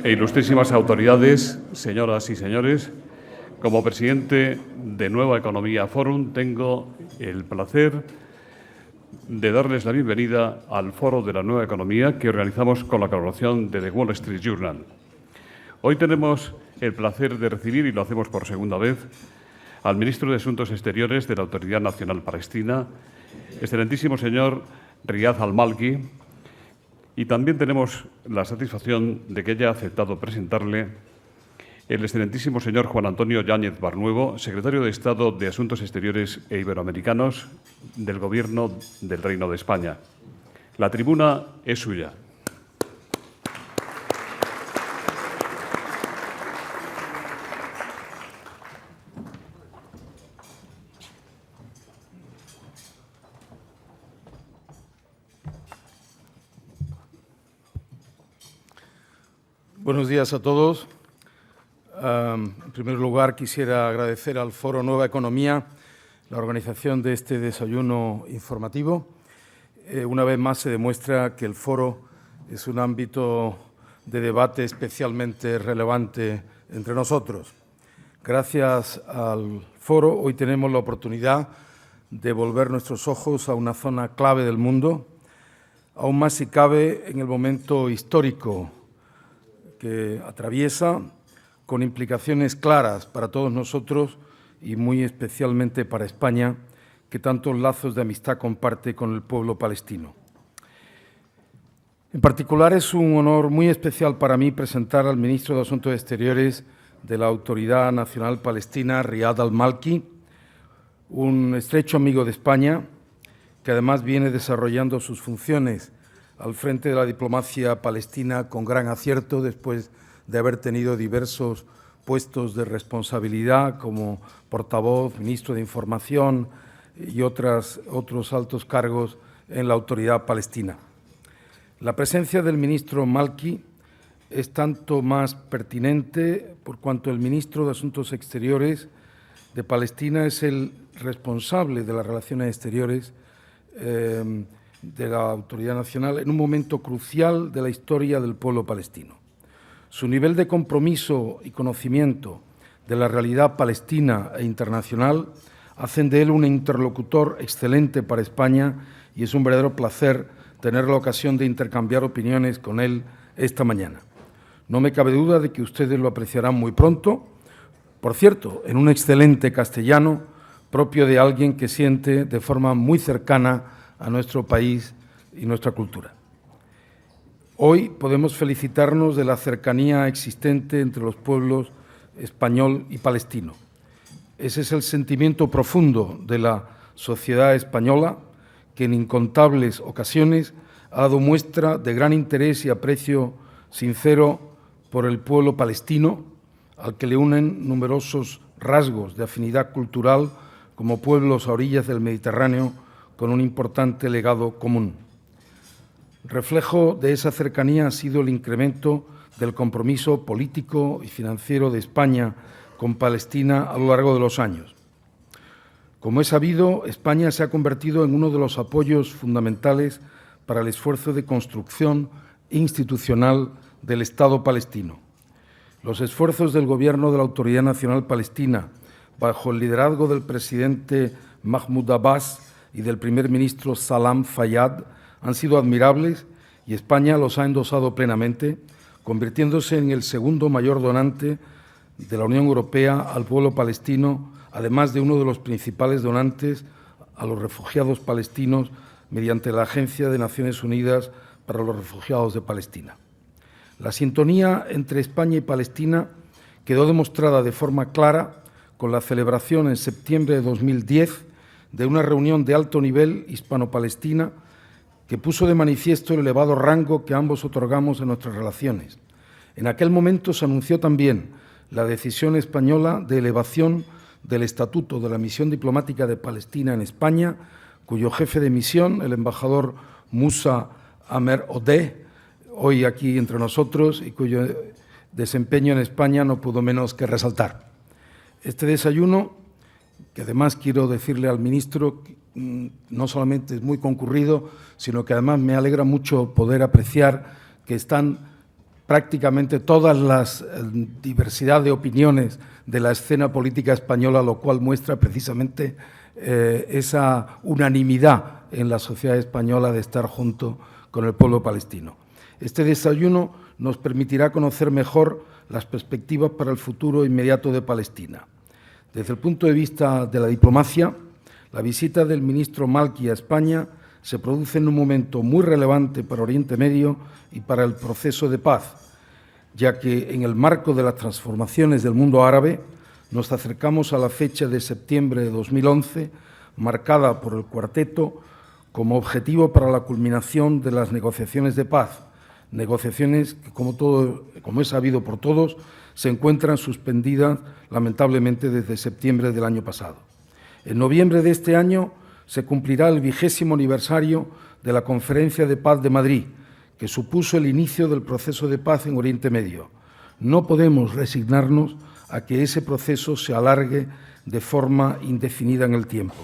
e ilustrísimas autoridades, señoras y señores, como presidente de Nueva Economía Forum tengo el placer de darles la bienvenida al Foro de la Nueva Economía que organizamos con la colaboración de The Wall Street Journal. Hoy tenemos el placer de recibir, y lo hacemos por segunda vez, al ministro de Asuntos Exteriores de la Autoridad Nacional Palestina, excelentísimo señor Riyad al-Malki, y también tenemos la satisfacción de que haya aceptado presentarle el excelentísimo señor Juan Antonio Yáñez Barnuevo, secretario de Estado de Asuntos Exteriores e Iberoamericanos del Gobierno del Reino de España. La tribuna es suya. Buenos días a todos. En primer lugar, quisiera agradecer al Foro Nueva Economía la organización de este desayuno informativo. Una vez más se demuestra que el foro es un ámbito de debate especialmente relevante entre nosotros. Gracias al foro, hoy tenemos la oportunidad de volver nuestros ojos a una zona clave del mundo, aún más si cabe en el momento histórico que atraviesa, con implicaciones claras para todos nosotros y muy especialmente para España, que tantos lazos de amistad comparte con el pueblo palestino. En particular, es un honor muy especial para mí presentar al ministro de Asuntos Exteriores de la Autoridad Nacional Palestina, Riyad al-Malki, un estrecho amigo de España, que además viene desarrollando sus funciones al frente de la diplomacia palestina con gran acierto después de haber tenido diversos puestos de responsabilidad como portavoz, ministro de Información y otros altos cargos en la autoridad palestina. La presencia del ministro Malki es tanto más pertinente por cuanto el ministro de Asuntos Exteriores de Palestina es el responsable de las relaciones exteriores de la Autoridad Nacional en un momento crucial de la historia del pueblo palestino. Su nivel de compromiso y conocimiento de la realidad palestina e internacional hacen de él un interlocutor excelente para España y es un verdadero placer tener la ocasión de intercambiar opiniones con él esta mañana. No me cabe duda de que ustedes lo apreciarán muy pronto, por cierto, en un excelente castellano propio de alguien que siente de forma muy cercana a nuestro país y nuestra cultura. Hoy podemos felicitarnos de la cercanía existente entre los pueblos español y palestino. Ese es el sentimiento profundo de la sociedad española que en incontables ocasiones ha dado muestra de gran interés y aprecio sincero por el pueblo palestino, al que le unen numerosos rasgos de afinidad cultural como pueblos a orillas del Mediterráneo con un importante legado común. Reflejo de esa cercanía ha sido el incremento del compromiso político y financiero de España con Palestina a lo largo de los años. Como es sabido, España se ha convertido en uno de los apoyos fundamentales para el esfuerzo de construcción institucional del Estado palestino. Los esfuerzos del Gobierno de la Autoridad Nacional Palestina, bajo el liderazgo del presidente Mahmoud Abbas y del primer ministro Salam Fayyad, han sido admirables y España los ha endosado plenamente, convirtiéndose en el segundo mayor donante de la Unión Europea al pueblo palestino, además de uno de los principales donantes a los refugiados palestinos mediante la Agencia de Naciones Unidas para los Refugiados de Palestina. La sintonía entre España y Palestina quedó demostrada de forma clara con la celebración en septiembre de 2010 de una reunión de alto nivel hispano-palestina que puso de manifiesto el elevado rango que ambos otorgamos en nuestras relaciones. En aquel momento se anunció también la decisión española de elevación del Estatuto de la Misión Diplomática de Palestina en España, cuyo jefe de misión, el embajador Musa Amer Odeh, hoy aquí entre nosotros y cuyo desempeño en España no pudo menos que resaltar. Este desayuno, que además quiero decirle al ministro, no solamente es muy concurrido, sino que además me alegra mucho poder apreciar que están prácticamente todas las diversidad de opiniones de la escena política española, lo cual muestra precisamente esa unanimidad en la sociedad española de estar junto con el pueblo palestino. Este desayuno nos permitirá conocer mejor las perspectivas para el futuro inmediato de Palestina. Desde el punto de vista de la diplomacia, la visita del ministro Malki a España se produce en un momento muy relevante para Oriente Medio y para el proceso de paz, ya que en el marco de las transformaciones del mundo árabe nos acercamos a la fecha de septiembre de 2011, marcada por el Cuarteto como objetivo para la culminación de las negociaciones de paz, negociaciones que, como es sabido por todos, se encuentran suspendidas lamentablemente desde septiembre del año pasado. En noviembre de este año se cumplirá el 20º aniversario de la Conferencia de Paz de Madrid, que supuso el inicio del proceso de paz en Oriente Medio. No podemos resignarnos a que ese proceso se alargue de forma indefinida en el tiempo.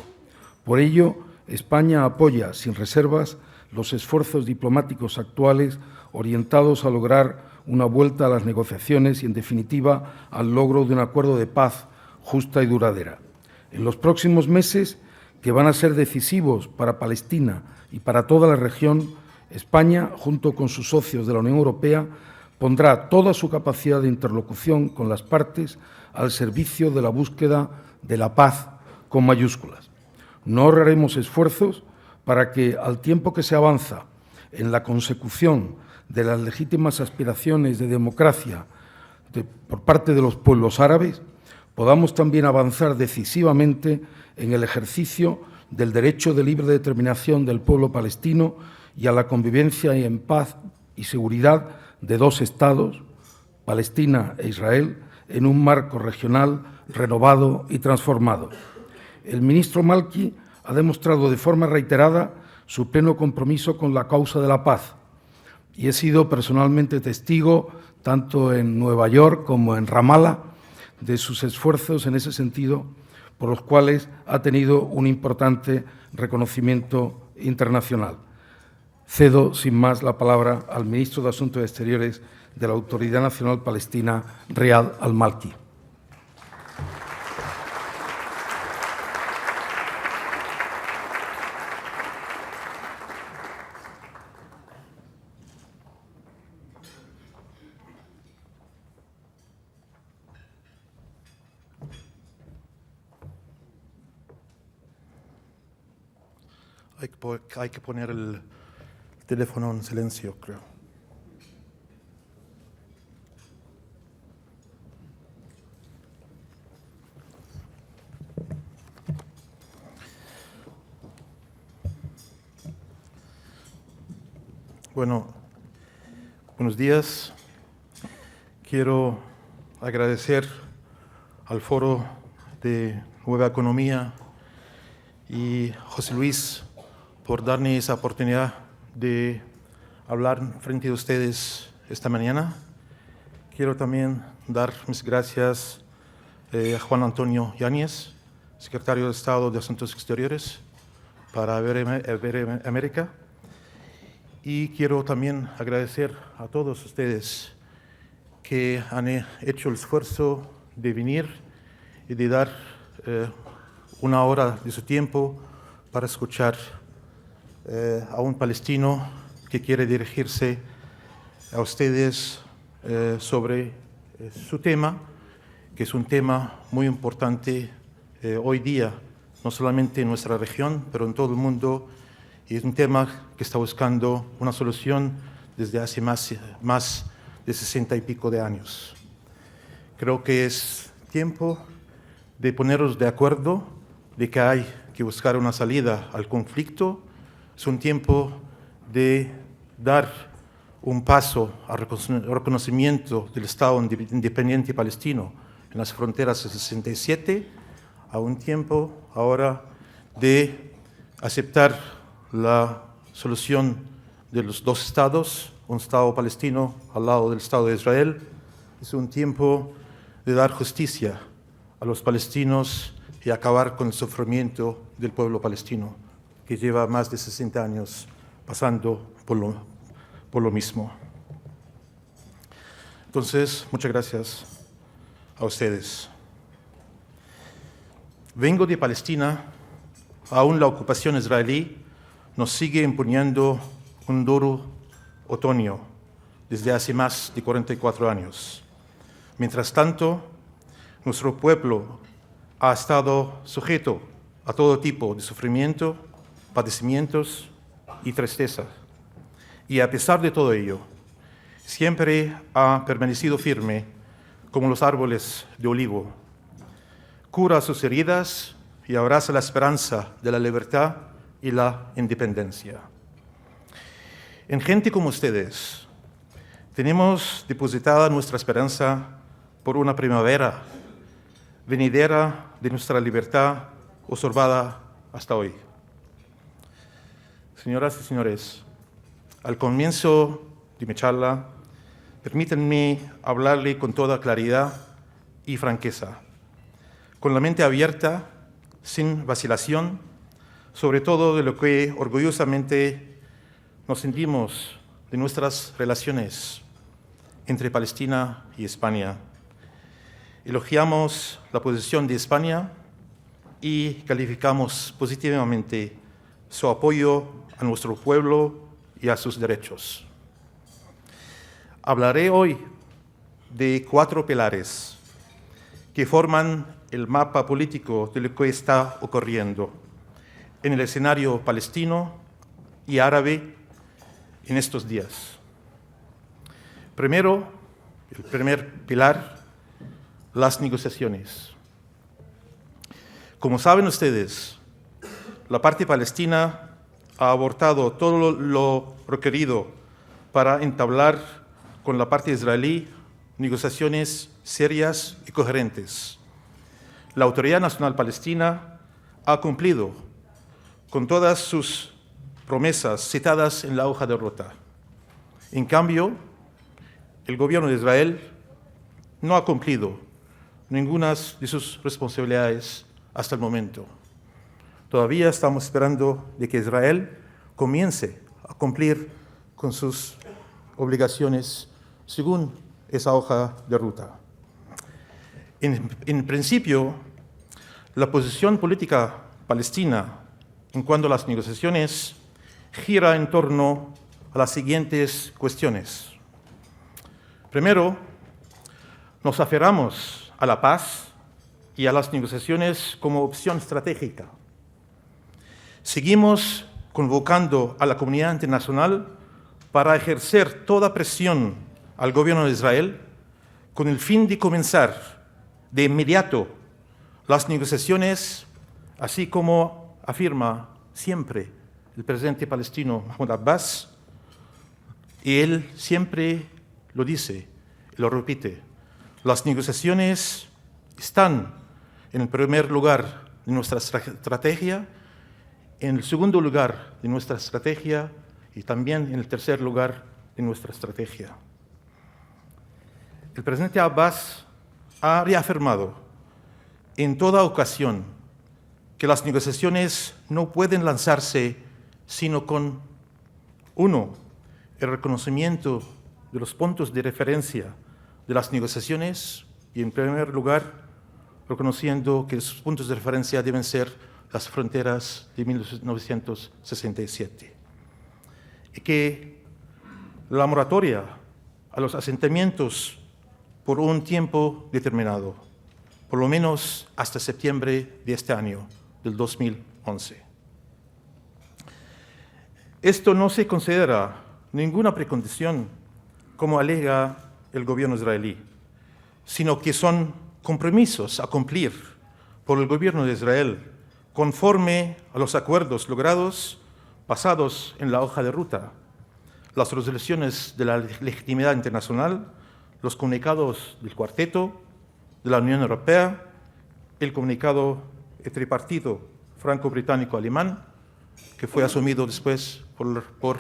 Por ello, España apoya sin reservas los esfuerzos diplomáticos actuales orientados a lograr una vuelta a las negociaciones y, en definitiva, al logro de un acuerdo de paz justa y duradera. En los próximos meses, que van a ser decisivos para Palestina y para toda la región, España, junto con sus socios de la Unión Europea, pondrá toda su capacidad de interlocución con las partes al servicio de la búsqueda de la paz con mayúsculas. No ahorraremos esfuerzos para que, al tiempo que se avanza en la consecución de las legítimas aspiraciones de democracia por parte de los pueblos árabes, podamos también avanzar decisivamente en el ejercicio del derecho de libre determinación del pueblo palestino y a la convivencia en paz y seguridad de dos Estados, Palestina e Israel, en un marco regional renovado y transformado. El ministro Malki ha demostrado de forma reiterada su pleno compromiso con la causa de la paz y he sido personalmente testigo, tanto en Nueva York como en Ramallah, de sus esfuerzos en ese sentido, por los cuales ha tenido un importante reconocimiento internacional. Cedo, sin más, la palabra al ministro de Asuntos Exteriores de la Autoridad Nacional Palestina, Riad al-Malki. Hay que poner el teléfono en silencio, creo. Bueno, buenos días. Quiero agradecer al Foro de Nueva Economía y José Luis por darme esa oportunidad de hablar frente a ustedes esta mañana. Quiero también dar mis gracias a Juan Antonio Yáñez, secretario de Estado de Asuntos Exteriores para Iberoamérica. Y quiero también agradecer a todos ustedes que han hecho el esfuerzo de venir y de dar una hora de su tiempo para escuchar a un palestino que quiere dirigirse a ustedes sobre su tema, que es un tema muy importante hoy día, no solamente en nuestra región, pero en todo el mundo, y es un tema que está buscando una solución desde hace más de 60 y pico de años. Creo que es tiempo de ponernos de acuerdo de que hay que buscar una salida al conflicto. Es un tiempo de dar un paso al reconocimiento del Estado independiente palestino en las fronteras del 67, a un tiempo ahora de aceptar la solución de los dos estados, un Estado palestino al lado del Estado de Israel. Es un tiempo de dar justicia a los palestinos y acabar con el sufrimiento del pueblo palestino, que lleva más de 60 años pasando por lo mismo. Entonces, muchas gracias a ustedes. Vengo de Palestina. Aún la ocupación israelí nos sigue imponiendo un duro otoño desde hace más de 44 años. Mientras tanto, nuestro pueblo ha estado sujeto a todo tipo de sufrimiento, padecimientos y tristeza. Y a pesar de todo ello, siempre ha permanecido firme como los árboles de olivo. Cura sus heridas y abraza la esperanza de la libertad y la independencia. En gente como ustedes, tenemos depositada nuestra esperanza por una primavera venidera de nuestra libertad observada hasta hoy. Señoras y señores, al comienzo de mi charla, permítanme hablarle con toda claridad y franqueza, con la mente abierta, sin vacilación, sobre todo de lo que orgullosamente nos sentimos de nuestras relaciones entre Palestina y España. Elogiamos la posición de España y calificamos positivamente su apoyo a nuestro pueblo y a sus derechos. Hablaré hoy de 4 pilares que forman el mapa político de lo que está ocurriendo en el escenario palestino y árabe en estos días. Primero, el primer pilar, las negociaciones. Como saben ustedes, la parte palestina ha abortado todo lo requerido para entablar con la parte israelí negociaciones serias y coherentes. La Autoridad Nacional Palestina ha cumplido con todas sus promesas citadas en la hoja de ruta. En cambio, el gobierno de Israel no ha cumplido ninguna de sus responsabilidades hasta el momento. Todavía estamos esperando de que Israel comience a cumplir con sus obligaciones según esa hoja de ruta. En principio, la posición política palestina en cuanto a las negociaciones gira en torno a las siguientes cuestiones. Primero, nos aferramos a la paz y a las negociaciones como opción estratégica. Seguimos convocando a la comunidad internacional para ejercer toda presión al gobierno de Israel con el fin de comenzar de inmediato las negociaciones, así como afirma siempre el presidente palestino Mahmoud Abbas, y él siempre lo dice y lo repite: las negociaciones están en el primer lugar de nuestra estrategia, en el segundo lugar de nuestra estrategia y también en el tercer lugar de nuestra estrategia. El presidente Abbas ha reafirmado en toda ocasión que las negociaciones no pueden lanzarse sino con, 1, el reconocimiento de los puntos de referencia de las negociaciones y, en primer lugar, reconociendo que esos puntos de referencia deben ser las fronteras de 1967 y que la moratoria a los asentamientos por un tiempo determinado, por lo menos hasta septiembre de este año, del 2011. Esto no se considera ninguna precondición, como alega el gobierno israelí, sino que son compromisos a cumplir por el gobierno de Israel conforme a los acuerdos logrados basados en la hoja de ruta, las resoluciones de la legitimidad internacional, los comunicados del Cuarteto, de la Unión Europea, el comunicado tripartito franco-británico-alemán, que fue asumido después por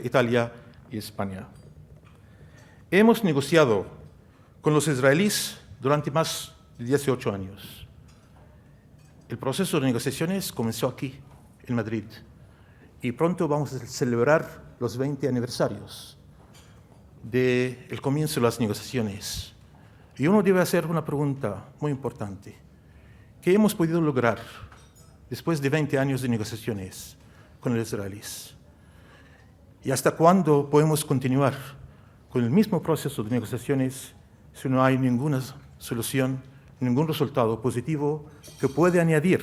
Italia y España. Hemos negociado con los israelíes durante más de 18 años. El proceso de negociaciones comenzó aquí, en Madrid, y pronto vamos a celebrar los 20 aniversarios. del comienzo de las negociaciones. Y uno debe hacer una pregunta muy importante. ¿Qué hemos podido lograr después de 20 años de negociaciones con los israelíes? ¿Y hasta cuándo podemos continuar con el mismo proceso de negociaciones si no hay ninguna solución, ningún resultado positivo que puede añadir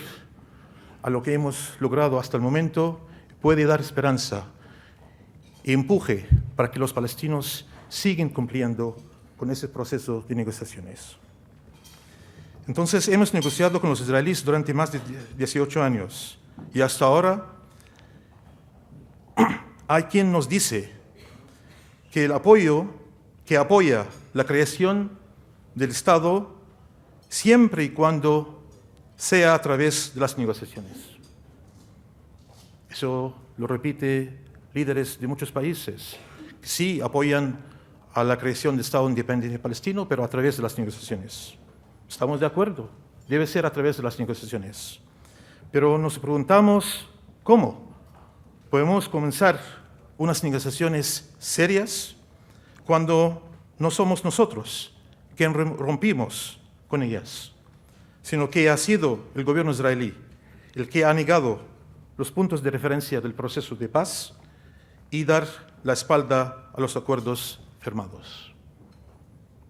a lo que hemos logrado hasta el momento, puede dar esperanza y empuje para que los palestinos sigan cumpliendo con ese proceso de negociaciones? Entonces, hemos negociado con los israelíes durante más de 18 años y hasta ahora hay quien nos dice que el apoyo que apoya la creación del Estado siempre y cuando sea a través de las negociaciones. Eso lo repite líderes de muchos países. Sí apoyan a la creación del Estado independiente palestino, pero a través de las negociaciones. Estamos de acuerdo, debe ser a través de las negociaciones. Pero nos preguntamos, ¿cómo podemos comenzar unas negociaciones serias cuando no somos nosotros quien rompimos con ellas, sino que ha sido el gobierno israelí el que ha negado los puntos de referencia del proceso de paz y dar la espalda a los acuerdos firmados?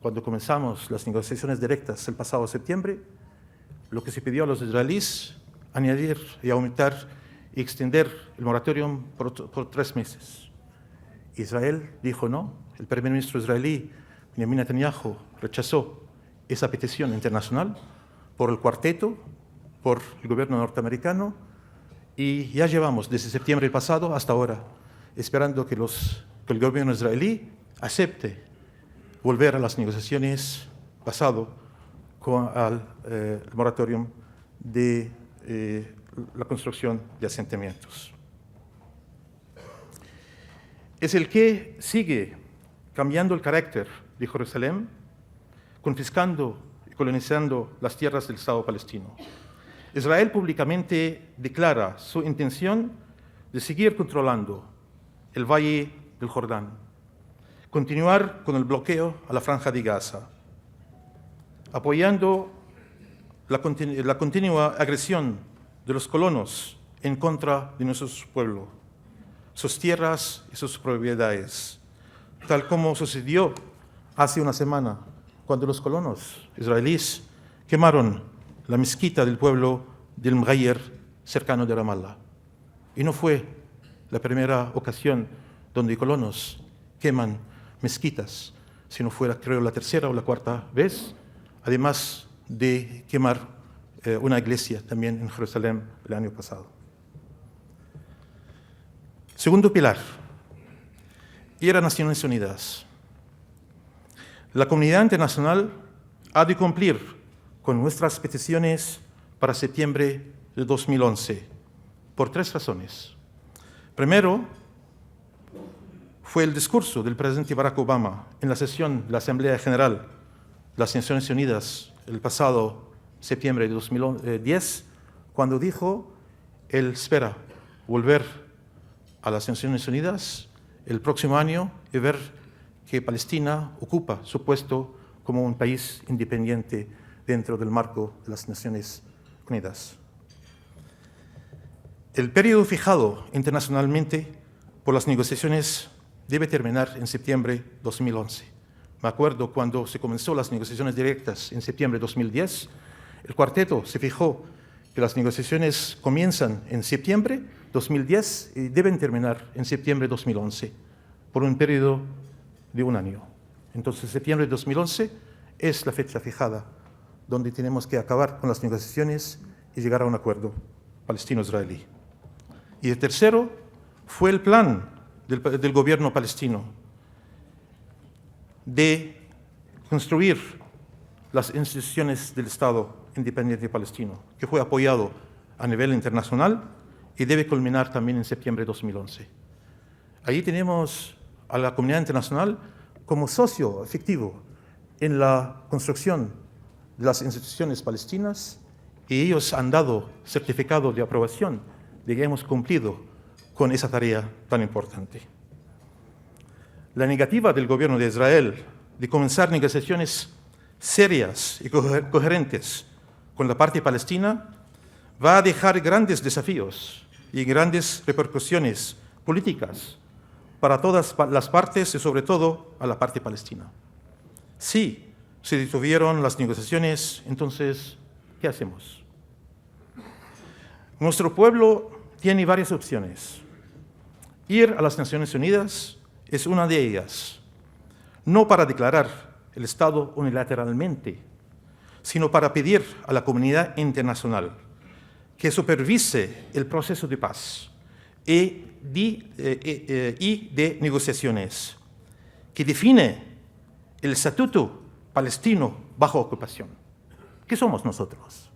Cuando comenzamos las negociaciones directas el pasado septiembre, lo que se pidió a los israelíes, añadir y aumentar y extender el moratorium por 3 meses. Israel dijo no. El primer ministro israelí, Benjamin Netanyahu, rechazó esa petición internacional por el cuarteto, por el gobierno norteamericano, y ya llevamos desde septiembre pasado hasta ahora esperando que el gobierno israelí acepte volver a las negociaciones basado con el moratorium de la construcción de asentamientos. Es el que sigue cambiando el carácter de Jerusalén, confiscando y colonizando las tierras del Estado palestino. Israel públicamente declara su intención de seguir controlando el Valle del Jordán, continuar con el bloqueo a la Franja de Gaza, apoyando la continua agresión de los colonos en contra de nuestro pueblo, sus tierras y sus propiedades, tal como sucedió hace una semana cuando los colonos israelíes quemaron la mezquita del pueblo del Mghayer cercano de Ramallah. Y no fue la primera ocasión donde colonos queman mezquitas, sino fue, creo, la tercera o la cuarta vez, además de quemar una iglesia también en Jerusalén el año pasado. Segundo pilar, ir a Naciones Unidas. La comunidad internacional ha de cumplir con nuestras peticiones para septiembre de 2011 por 3 razones. Primero, fue el discurso del presidente Barack Obama en la sesión de la Asamblea General de las Naciones Unidas el pasado septiembre de 2010, cuando dijo, él espera volver a las Naciones Unidas el próximo año y ver que Palestina ocupa su puesto como un país independiente dentro del marco de las Naciones Unidas. El periodo fijado internacionalmente por las negociaciones debe terminar en septiembre de 2011. Me acuerdo cuando se comenzó las negociaciones directas en septiembre de 2010, el cuarteto se fijó que las negociaciones comienzan en septiembre de 2010 y deben terminar en septiembre de 2011, por un periodo de 1 año. Entonces, septiembre de 2011 es la fecha fijada donde tenemos que acabar con las negociaciones y llegar a un acuerdo palestino-israelí. Y el tercero fue el plan del gobierno palestino de construir las instituciones del Estado independiente palestino, que fue apoyado a nivel internacional y debe culminar también en septiembre de 2011. Ahí tenemos a la comunidad internacional como socio efectivo en la construcción de las instituciones palestinas y ellos han dado certificado de aprobación de que hemos cumplido con esa tarea tan importante. la negativa del gobierno de Israel de comenzar negociaciones serias y coherentes con la parte palestina va a dejar grandes desafíos y grandes repercusiones políticas para todas las partes y sobre todo a la parte palestina. Si se detuvieron las negociaciones, entonces, ¿qué hacemos? Nuestro pueblo tiene varias opciones. Ir a las Naciones Unidas es una de ellas, no para declarar el Estado unilateralmente, sino para pedir a la comunidad internacional que supervise el proceso de paz y de negociaciones, que define el estatuto palestino bajo ocupación. ¿Qué somos nosotros?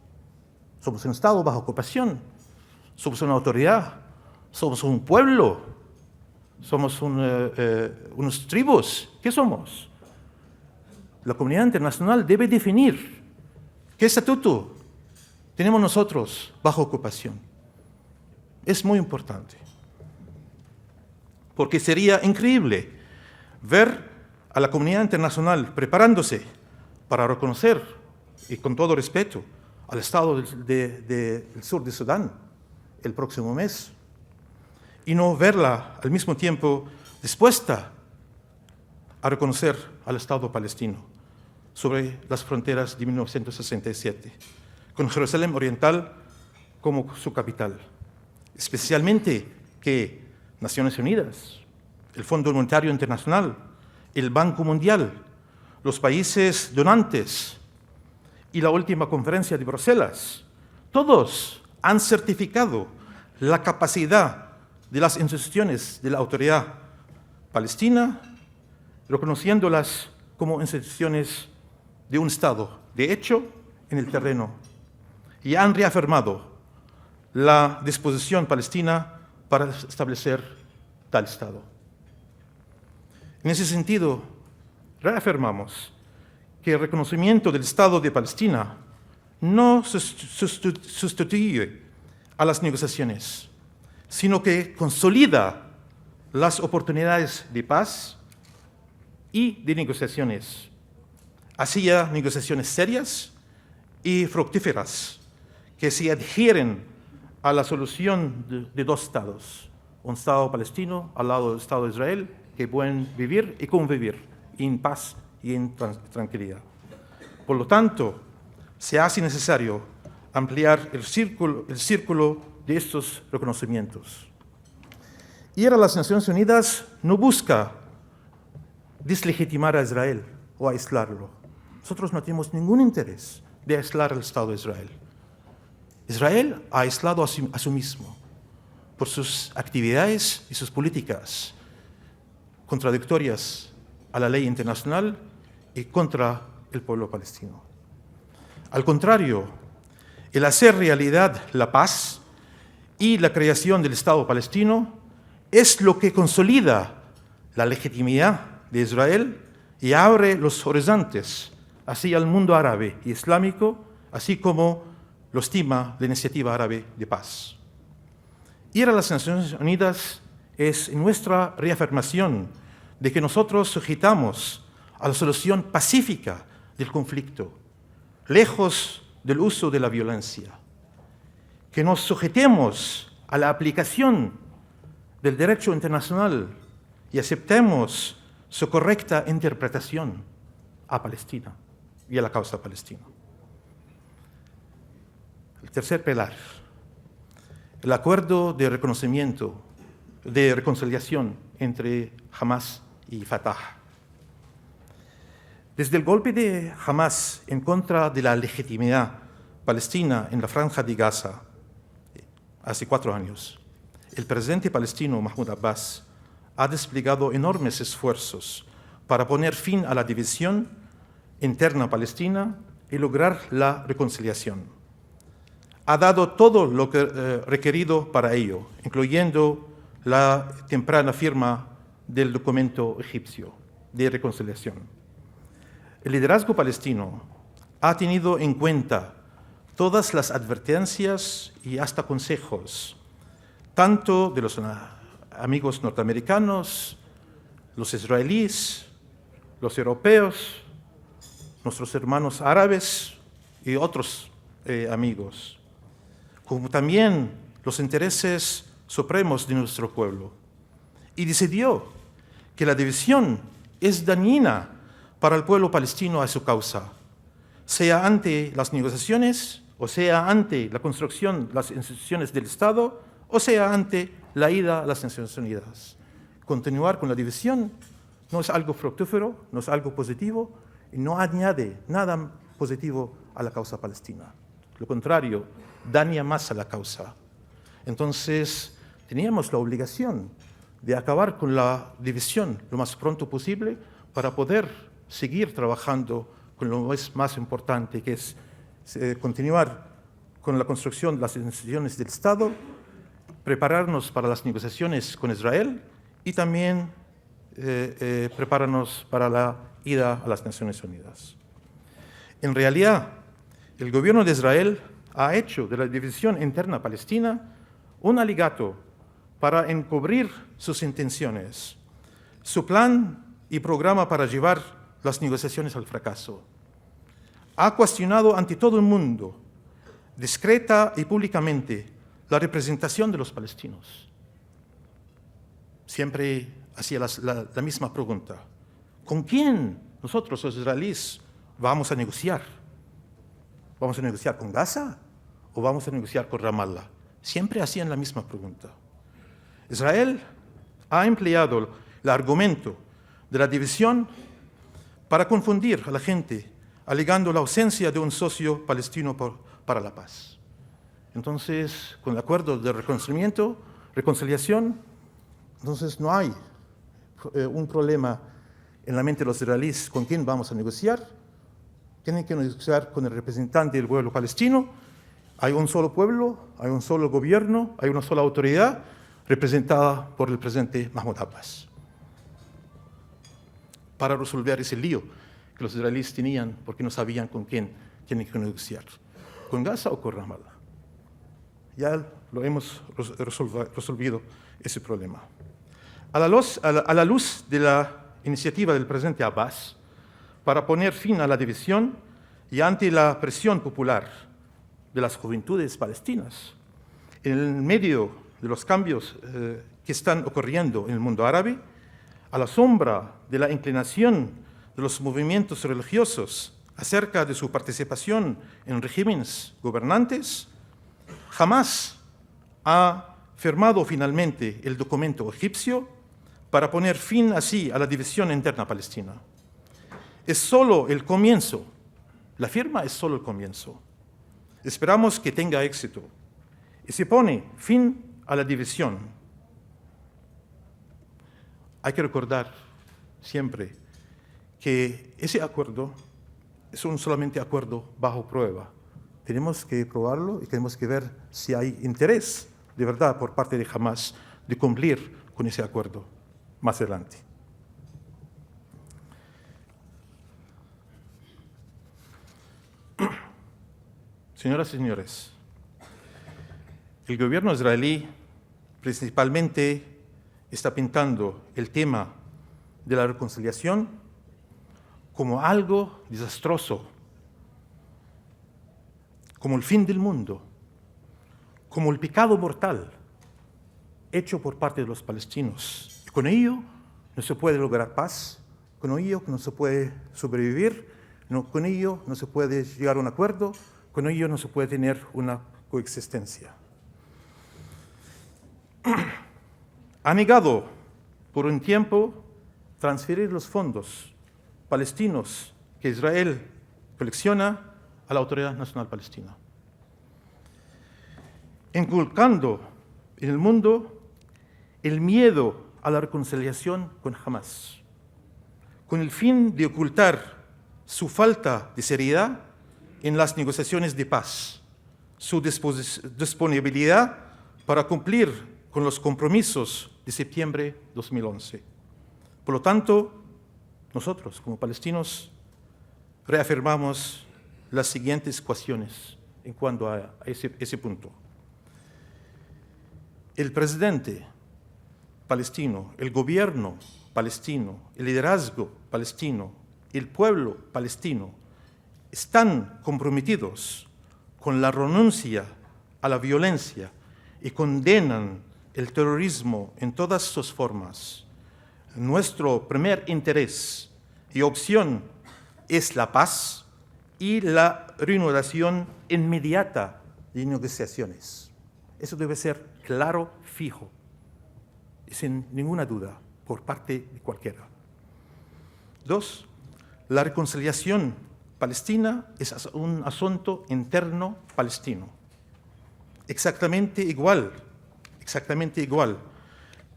¿Somos un Estado bajo ocupación? ¿Somos una autoridad? ¿Somos un pueblo? ¿Somos unos tribus? ¿Qué somos? La comunidad internacional debe definir qué estatuto tenemos nosotros bajo ocupación. Es muy importante, porque sería increíble ver a la comunidad internacional preparándose para reconocer, y con todo respeto, al Estado del sur de Sudán el próximo mes, y no verla al mismo tiempo dispuesta a reconocer al Estado palestino sobre las fronteras de 1967, con Jerusalén Oriental como su capital. Especialmente que Naciones Unidas, el Fondo Monetario Internacional, el Banco Mundial, los países donantes y la última conferencia de Bruselas, todos han certificado la capacidad de las instituciones de la autoridad palestina, reconociéndolas como instituciones de un Estado, de hecho, en el terreno, y han reafirmado la disposición palestina para establecer tal Estado. En ese sentido, reafirmamos que el reconocimiento del Estado de Palestina no sustituye a las negociaciones, sino que consolida las oportunidades de paz y de negociaciones, hacia negociaciones serias y fructíferas que se adhieren a la solución de dos Estados, un Estado palestino al lado del Estado de Israel, que pueden vivir y convivir en paz y en tranquilidad. Por lo tanto, se hace necesario ampliar el círculo de estos reconocimientos. Ir a las Naciones Unidas no busca deslegitimar a Israel o aislarlo. Nosotros no tenemos ningún interés de aislar al Estado de Israel. Israel ha aislado a sí mismo por sus actividades y sus políticas contradictorias a la ley internacional y contra el pueblo palestino. Al contrario, el hacer realidad la paz y la creación del Estado palestino es lo que consolida la legitimidad de Israel y abre los horizontes hacia el mundo árabe y islámico, así como lo estima la Iniciativa Árabe de Paz. Ir a las Naciones Unidas es nuestra reafirmación de que nosotros sujetamos a la solución pacífica del conflicto, lejos del uso de la violencia, que nos sujetemos a la aplicación del derecho internacional y aceptemos su correcta interpretación a Palestina y a la causa palestina. El tercer pilar, el acuerdo de reconocimiento, de reconciliación entre Hamas y Fatah. Desde el golpe de Hamas en contra de la legitimidad palestina en la Franja de Gaza, hace 4 años, el presidente palestino Mahmoud Abbas ha desplegado enormes esfuerzos para poner fin a la división interna palestina y lograr la reconciliación. Ha dado todo lo que requerido para ello, incluyendo la temprana firma del documento egipcio de reconciliación. El liderazgo palestino ha tenido en cuenta todas las advertencias y hasta consejos, tanto de los amigos norteamericanos, los israelíes, los europeos, nuestros hermanos árabes y otros amigos, como también los intereses supremos de nuestro pueblo. Y decidió que la división es dañina para el pueblo palestino a su causa, sea ante las negociaciones, o sea ante la construcción de las instituciones del Estado, o sea ante la ida a las Naciones Unidas. Continuar con la división no es algo fructífero, no es algo positivo, y no añade nada positivo a la causa palestina. Lo contrario, daña más a la causa. Entonces, teníamos la obligación de acabar con la división lo más pronto posible para poder seguir trabajando con lo más importante, que es continuar con la construcción de las instituciones del Estado, prepararnos para las negociaciones con Israel y también prepararnos para la ida a las Naciones Unidas. En realidad, el gobierno de Israel ha hecho de la división interna palestina un alegato para encubrir sus intenciones, su plan y programa para llevar las negociaciones al fracaso. Ha cuestionado ante todo el mundo, discreta y públicamente, la representación de los palestinos. Siempre hacía la misma pregunta: ¿con quién nosotros, los israelíes, vamos a negociar? ¿Vamos a negociar con Gaza o vamos a negociar con Ramallah? Siempre hacían la misma pregunta. Israel ha empleado el argumento de la división para confundir a la gente, alegando la ausencia de un socio palestino para la paz. Entonces, con el acuerdo de reconciliación, entonces no hay un problema en la mente de los israelíes con quién vamos a negociar. Tienen que negociar con el representante del pueblo palestino. Hay un solo pueblo, hay un solo gobierno, hay una sola autoridad representada por el presidente Mahmoud Abbas. Para resolver ese lío que los israelíes tenían porque no sabían con quién tienen que negociar, con Gaza o con Ramallah. Ya lo hemos resolvido ese problema. A la luz de la iniciativa del presidente Abbas para poner fin a la división y ante la presión popular de las juventudes palestinas, en medio de los cambios que están ocurriendo en el mundo árabe, a la sombra de la inclinación de los movimientos religiosos acerca de su participación en regímenes gobernantes, Hamás ha firmado finalmente el documento egipcio para poner fin así a la división interna palestina. Es solo el comienzo. La firma es solo el comienzo. Esperamos que tenga éxito y se pone fin a la división. Hay que recordar siempre que ese acuerdo es un solamente acuerdo bajo prueba. Tenemos que probarlo y tenemos que ver si hay interés de verdad por parte de Hamás de cumplir con ese acuerdo más adelante. Señoras y señores, el gobierno israelí principalmente está pintando el tema de la reconciliación como algo desastroso, como el fin del mundo, como el pecado mortal hecho por parte de los palestinos. Y con ello no se puede lograr paz, con ello no se puede sobrevivir, con ello no se puede llegar a un acuerdo, con ello no se puede tener una coexistencia. Ha negado por un tiempo transferir los fondos palestinos que Israel colecciona a la Autoridad Nacional Palestina, inculcando en el mundo el miedo a la reconciliación con Hamás, con el fin de ocultar su falta de seriedad en las negociaciones de paz, su disponibilidad para cumplir con los compromisos de septiembre de 2011. Por lo tanto, nosotros, como palestinos, reafirmamos las siguientes cuestiones en cuanto a ese punto. El presidente palestino, el gobierno palestino, el liderazgo palestino, el pueblo palestino están comprometidos con la renuncia a la violencia y condenan el terrorismo en todas sus formas. Nuestro primer interés y opción es la paz y la reanudación inmediata de negociaciones. Eso debe ser claro, fijo, y sin ninguna duda por parte de cualquiera. 2. La reconciliación palestina es un asunto interno palestino, exactamente igual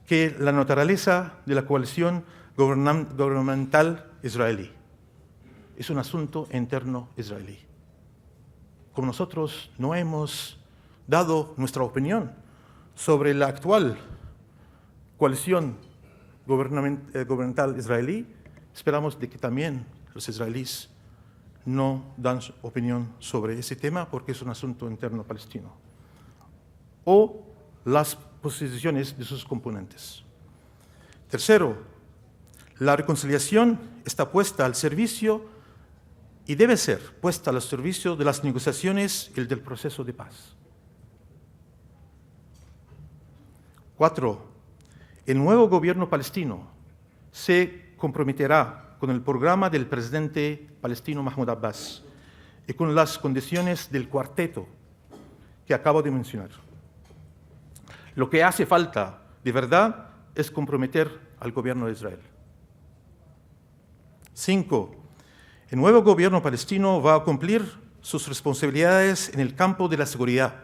que la naturaleza de la coalición gubernamental israelí. Es un asunto interno israelí. Como nosotros no hemos dado nuestra opinión sobre la actual coalición gubernamental israelí, esperamos de que también los israelíes no dan su opinión sobre ese tema porque es un asunto interno palestino. O las posiciones de sus componentes. Tercero, la reconciliación está puesta al servicio y debe ser puesta al servicio de las negociaciones y del proceso de paz. 4. El nuevo gobierno palestino se comprometerá con el programa del presidente palestino Mahmoud Abbas y con las condiciones del cuarteto que acabo de mencionar. Lo que hace falta, de verdad, es comprometer al gobierno de Israel. 5. El nuevo gobierno palestino va a cumplir sus responsabilidades en el campo de la seguridad,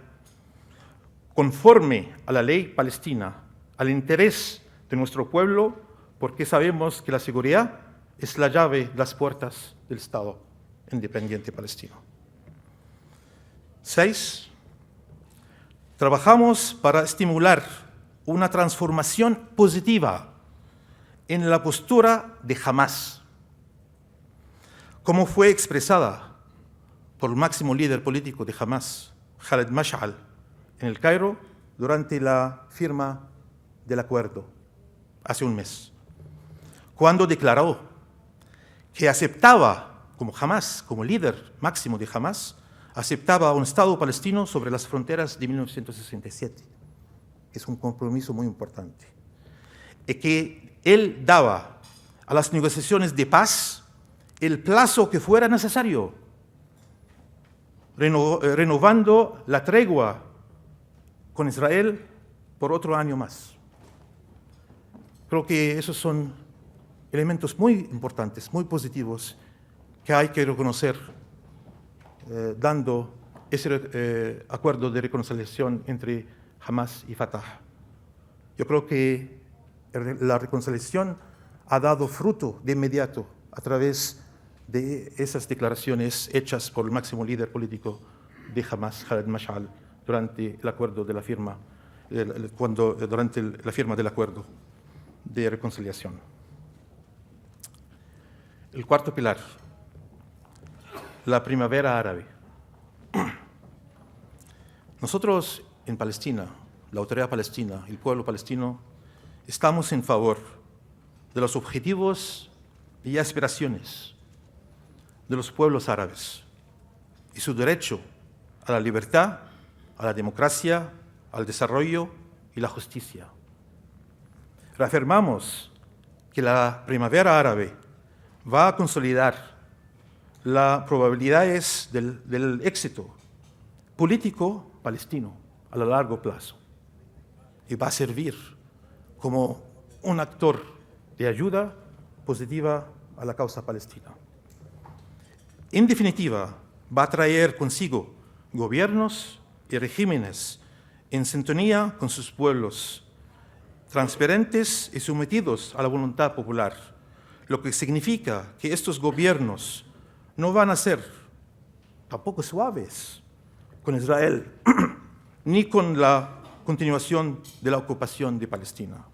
conforme a la ley palestina, al interés de nuestro pueblo, porque sabemos que la seguridad es la llave de las puertas del Estado independiente palestino. 6. Trabajamos para estimular una transformación positiva en la postura de Hamás, como fue expresada por el máximo líder político de Hamás, Khaled Mash'al, en el Cairo durante la firma del acuerdo hace un mes, cuando declaró que aceptaba, como Hamás, como líder máximo de Hamás, aceptaba un Estado palestino sobre las fronteras de 1967. Es un compromiso muy importante. Y que él daba a las negociaciones de paz el plazo que fuera necesario, renovando la tregua con Israel por otro año más. Creo que esos son elementos muy importantes, muy positivos, que hay que reconocer dando ese acuerdo de reconciliación entre Hamás y Fatah. Yo creo que la reconciliación ha dado fruto de inmediato a través de esas declaraciones hechas por el máximo líder político de Hamás, Khaled Mash'al, durante el acuerdo de la firma, durante la firma del acuerdo de reconciliación. El cuarto pilar, la primavera árabe. Nosotros en Palestina, la autoridad palestina, el pueblo palestino, estamos en favor de los objetivos y aspiraciones de los pueblos árabes y su derecho a la libertad, a la democracia, al desarrollo y la justicia. Reafirmamos que la primavera árabe va a consolidar las probabilidades del éxito político palestino a largo plazo y va a servir como un actor de ayuda positiva a la causa palestina. En definitiva, va a traer consigo gobiernos y regímenes en sintonía con sus pueblos, transparentes y sometidos a la voluntad popular, lo que significa que estos gobiernos no van a ser tampoco suaves con Israel, ni con la continuación de la ocupación de Palestina,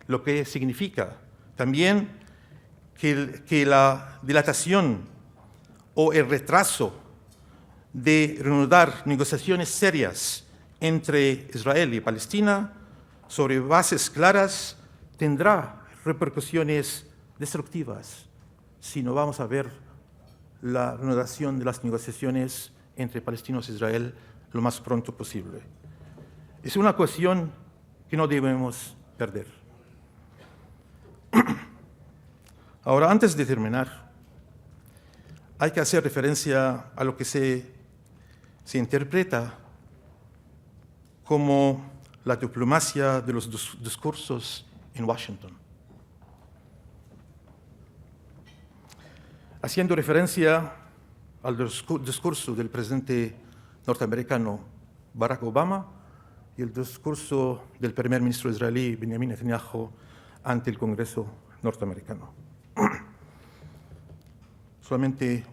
lo que significa también que la dilatación o el retraso de reanudar negociaciones serias entre Israel y Palestina sobre bases claras tendrá repercusiones destructivas si no vamos a ver la reanudación de las negociaciones entre palestinos e Israel lo más pronto posible. Es una cuestión que no debemos perder. Ahora, antes de terminar, hay que hacer referencia a lo que se interpreta como la diplomacia de los discursos en Washington. Haciendo referencia al discurso del presidente norteamericano Barack Obama y el discurso del primer ministro israelí Benjamin Netanyahu ante el Congreso norteamericano. Solamente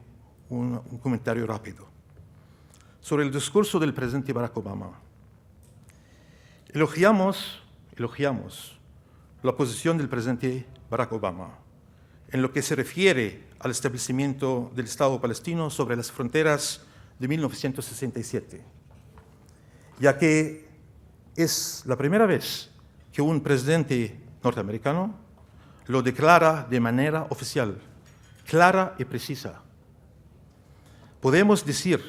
un comentario rápido. Sobre el discurso del presidente Barack Obama. Elogiamos la posición del presidente Barack Obama en lo que se refiere al establecimiento del Estado palestino sobre las fronteras de 1967, ya que es la primera vez que un presidente norteamericano lo declara de manera oficial, clara y precisa. Podemos decir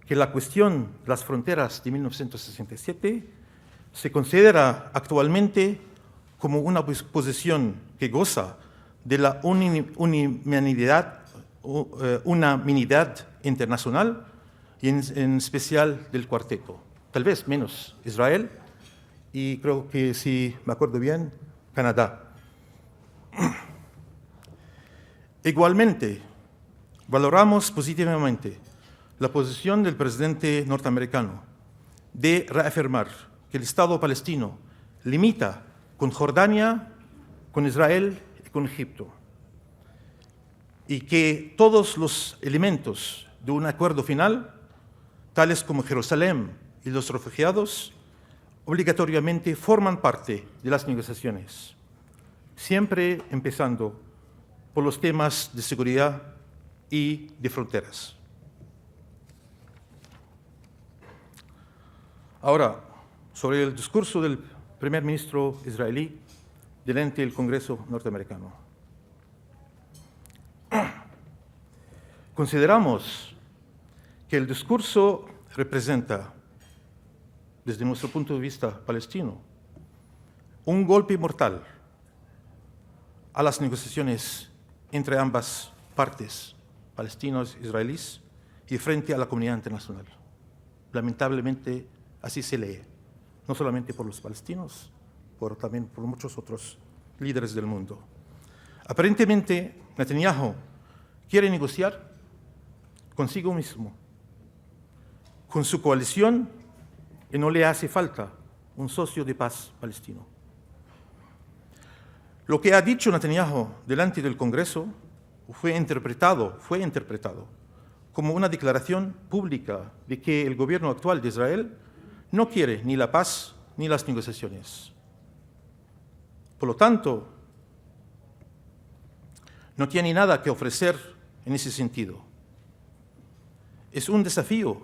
que la cuestión de las fronteras de 1967 se considera actualmente como una posición que goza de la unanimidad internacional y en especial del cuarteto, tal vez menos Israel y creo que, si me acuerdo bien, Canadá. Igualmente, valoramos positivamente la posición del presidente norteamericano de reafirmar que el Estado palestino limita con Jordania, con Israel y con Egipto, y que todos los elementos de un acuerdo final, tales como Jerusalén y los refugiados, obligatoriamente forman parte de las negociaciones, siempre empezando por los temas de seguridad y de fronteras. Ahora, sobre el discurso del primer ministro israelí delante del Congreso norteamericano. Consideramos que el discurso representa, desde nuestro punto de vista palestino, un golpe mortal a las negociaciones entre ambas partes, palestinos e israelíes, y frente a la comunidad internacional. Lamentablemente, así se lee, no solamente por los palestinos, pero también por muchos otros líderes del mundo. Aparentemente, Netanyahu quiere negociar consigo mismo, con su coalición, y no le hace falta un socio de paz palestino. Lo que ha dicho Netanyahu delante del Congreso fue interpretado como una declaración pública de que el gobierno actual de Israel no quiere ni la paz ni las negociaciones. Por lo tanto, no tiene nada que ofrecer en ese sentido. Es un desafío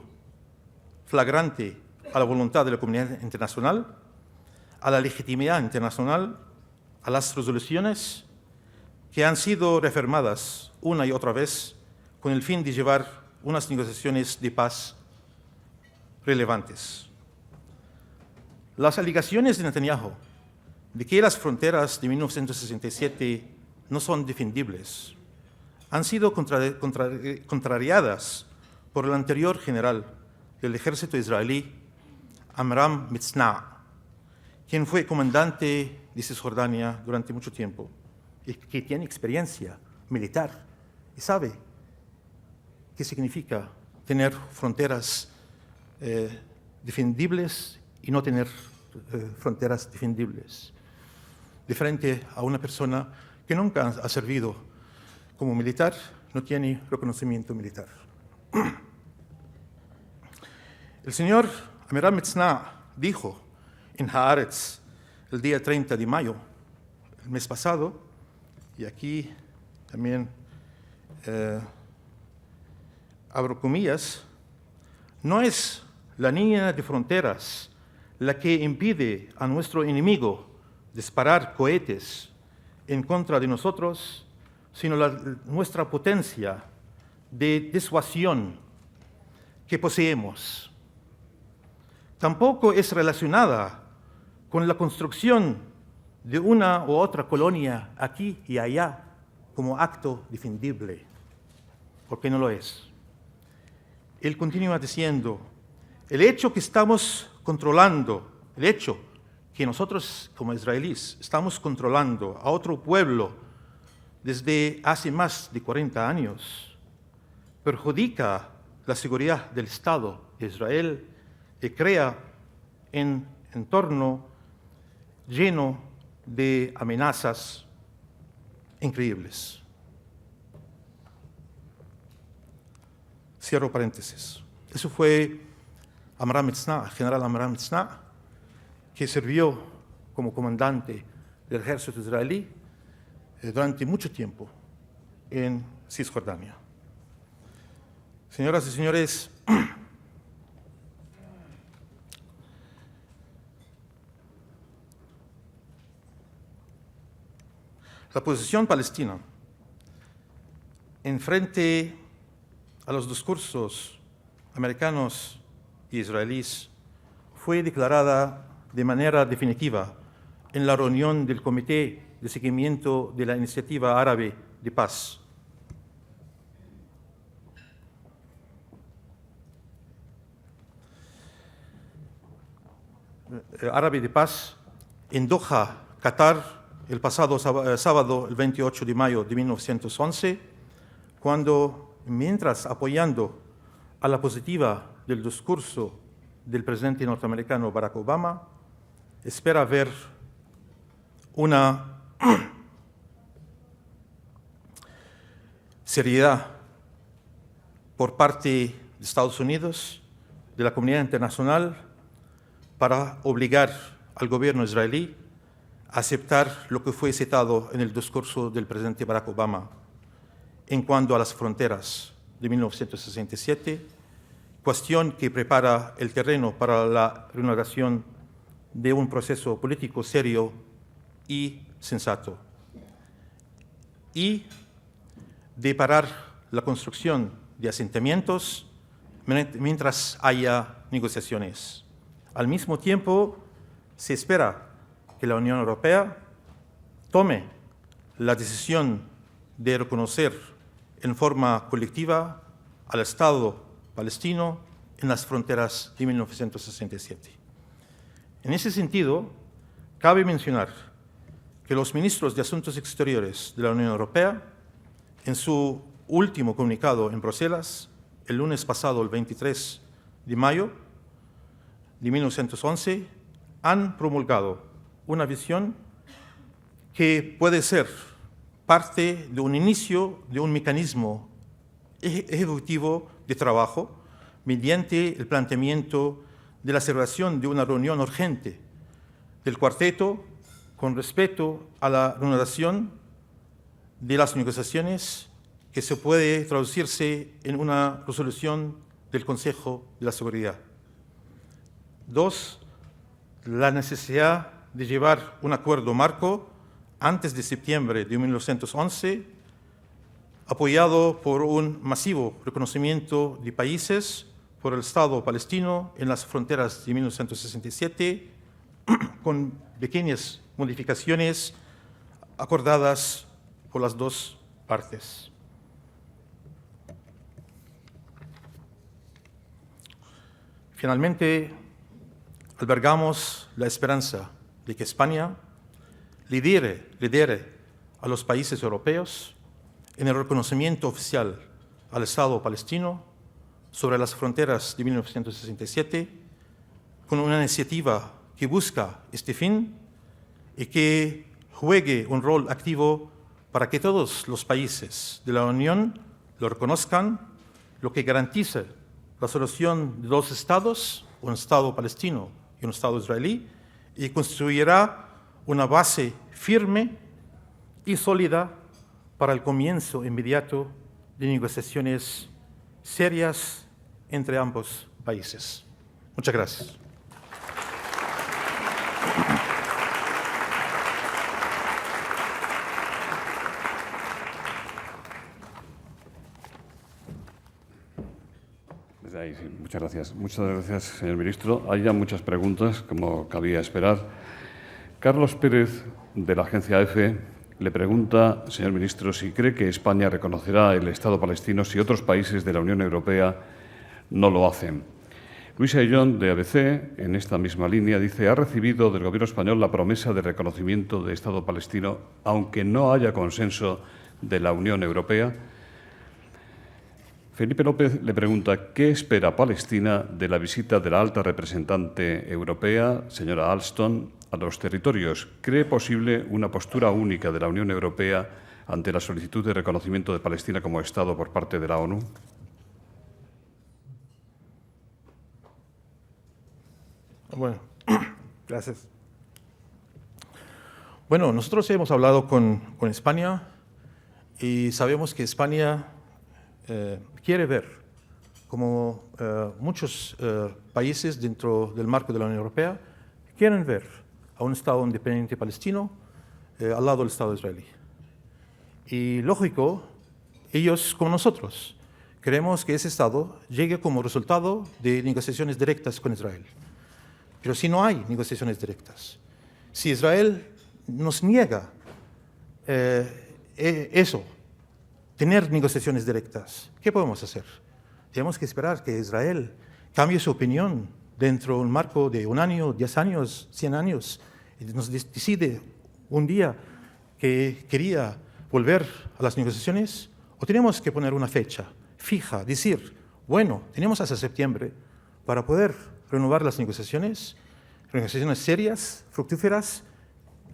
flagrante a la voluntad de la comunidad internacional, a la legitimidad internacional, a las resoluciones que han sido reafirmadas una y otra vez con el fin de llevar unas negociaciones de paz relevantes. Las alegaciones de Netanyahu de que las fronteras de 1967 no son defendibles han sido contrariadas por el anterior general del ejército israelí, Amram Mitznah, quien fue comandante de Cisjordania durante mucho tiempo y que tiene experiencia militar y sabe qué significa tener fronteras defendibles y no tener fronteras defendibles, diferente a una persona que nunca ha servido como militar, no tiene reconocimiento militar. El señor Amram Mitznah dijo en Haaretz el día 30 de mayo, el mes pasado, y aquí también abro comillas, no es la línea de fronteras la que impide a nuestro enemigo disparar cohetes en contra de nosotros, sino nuestra potencia de disuasión que poseemos. Tampoco es relacionada con la construcción de una u otra colonia aquí y allá como acto defendible, porque no lo es. Él continúa diciendo, el hecho que estamos controlando, el hecho que nosotros como israelíes estamos controlando a otro pueblo desde hace más de 40 años, perjudica la seguridad del Estado de Israel y crea un entorno lleno de amenazas increíbles. Cierro paréntesis. Eso fue Amram Mitznah, el general Amram Mitznah, que sirvió como comandante del ejército israelí durante mucho tiempo en Cisjordania. Señoras y señores, la posición palestina en frente a los discursos americanos y israelíes fue declarada de manera definitiva en la reunión del Comité de Seguimiento de la Iniciativa Árabe de Paz. Árabe de Paz en Doha, Qatar, el pasado sábado, el 28 de mayo de 1911, cuando, mientras apoyando a la positiva del discurso del presidente norteamericano Barack Obama, espera ver una seriedad por parte de Estados Unidos, de la comunidad internacional, para obligar al gobierno israelí a aceptar lo que fue citado en el discurso del presidente Barack Obama en cuanto a las fronteras de 1967, cuestión que prepara el terreno para la reanudación de un proceso político serio y sensato, y de parar la construcción de asentamientos mientras haya negociaciones. Al mismo tiempo, se espera que la Unión Europea tome la decisión de reconocer en forma colectiva al Estado palestino en las fronteras de 1967. En ese sentido, cabe mencionar que los ministros de Asuntos Exteriores de la Unión Europea, en su último comunicado en Bruselas, el lunes pasado, el 23 de mayo de 1911, han promulgado una visión que puede ser parte de un inicio de un mecanismo ejecutivo de trabajo mediante el planteamiento de la celebración de una reunión urgente del cuarteto con respecto a la reanudación de las negociaciones que se puede traducirse en una resolución del Consejo de la Seguridad. 2. La necesidad de llevar un acuerdo marco antes de septiembre de 1911, apoyado por un masivo reconocimiento de países por el Estado palestino en las fronteras de 1967, con pequeñas modificaciones acordadas por las dos partes. Finalmente, albergamos la esperanza de que España lidere a los países europeos en el reconocimiento oficial al Estado palestino sobre las fronteras de 1967, con una iniciativa que busca este fin y que juegue un rol activo para que todos los países de la Unión lo reconozcan, lo que garantice la solución de dos estados, un Estado palestino y un Estado israelí, y construirá una base firme y sólida para el comienzo inmediato de negociaciones serias entre ambos países. Muchas gracias. Sí, muchas gracias. Muchas gracias, señor ministro. Hay ya muchas preguntas, como cabía esperar. Carlos Pérez, de la agencia EFE, le pregunta, señor ministro, si cree que España reconocerá el Estado palestino si otros países de la Unión Europea no lo hacen. Luis Ayllón, de ABC, en esta misma línea, dice: ha recibido del Gobierno español la promesa de reconocimiento de Estado palestino, aunque no haya consenso de la Unión Europea. Felipe López le pregunta: ¿qué espera Palestina de la visita de la alta representante europea, señora Alston, a los territorios? ¿Cree posible una postura única de la Unión Europea ante la solicitud de reconocimiento de Palestina como Estado por parte de la ONU? Bueno, gracias. Bueno, nosotros hemos hablado con España y sabemos que España quiere ver, como muchos países dentro del marco de la Unión Europea, quieren ver a un Estado independiente palestino al lado del Estado israelí. Y lógico, ellos como nosotros queremos que ese Estado llegue como resultado de negociaciones directas con Israel. Pero si no hay negociaciones directas, si Israel nos niega eso, tener negociaciones directas, ¿qué podemos hacer? Tenemos que esperar que Israel cambie su opinión dentro de un marco de 1 año, 10 años, 100 años, y nos decide un día que quería volver a las negociaciones, o tenemos que poner una fecha fija, decir, bueno, tenemos hasta septiembre para poder renovar las negociaciones serias, fructíferas,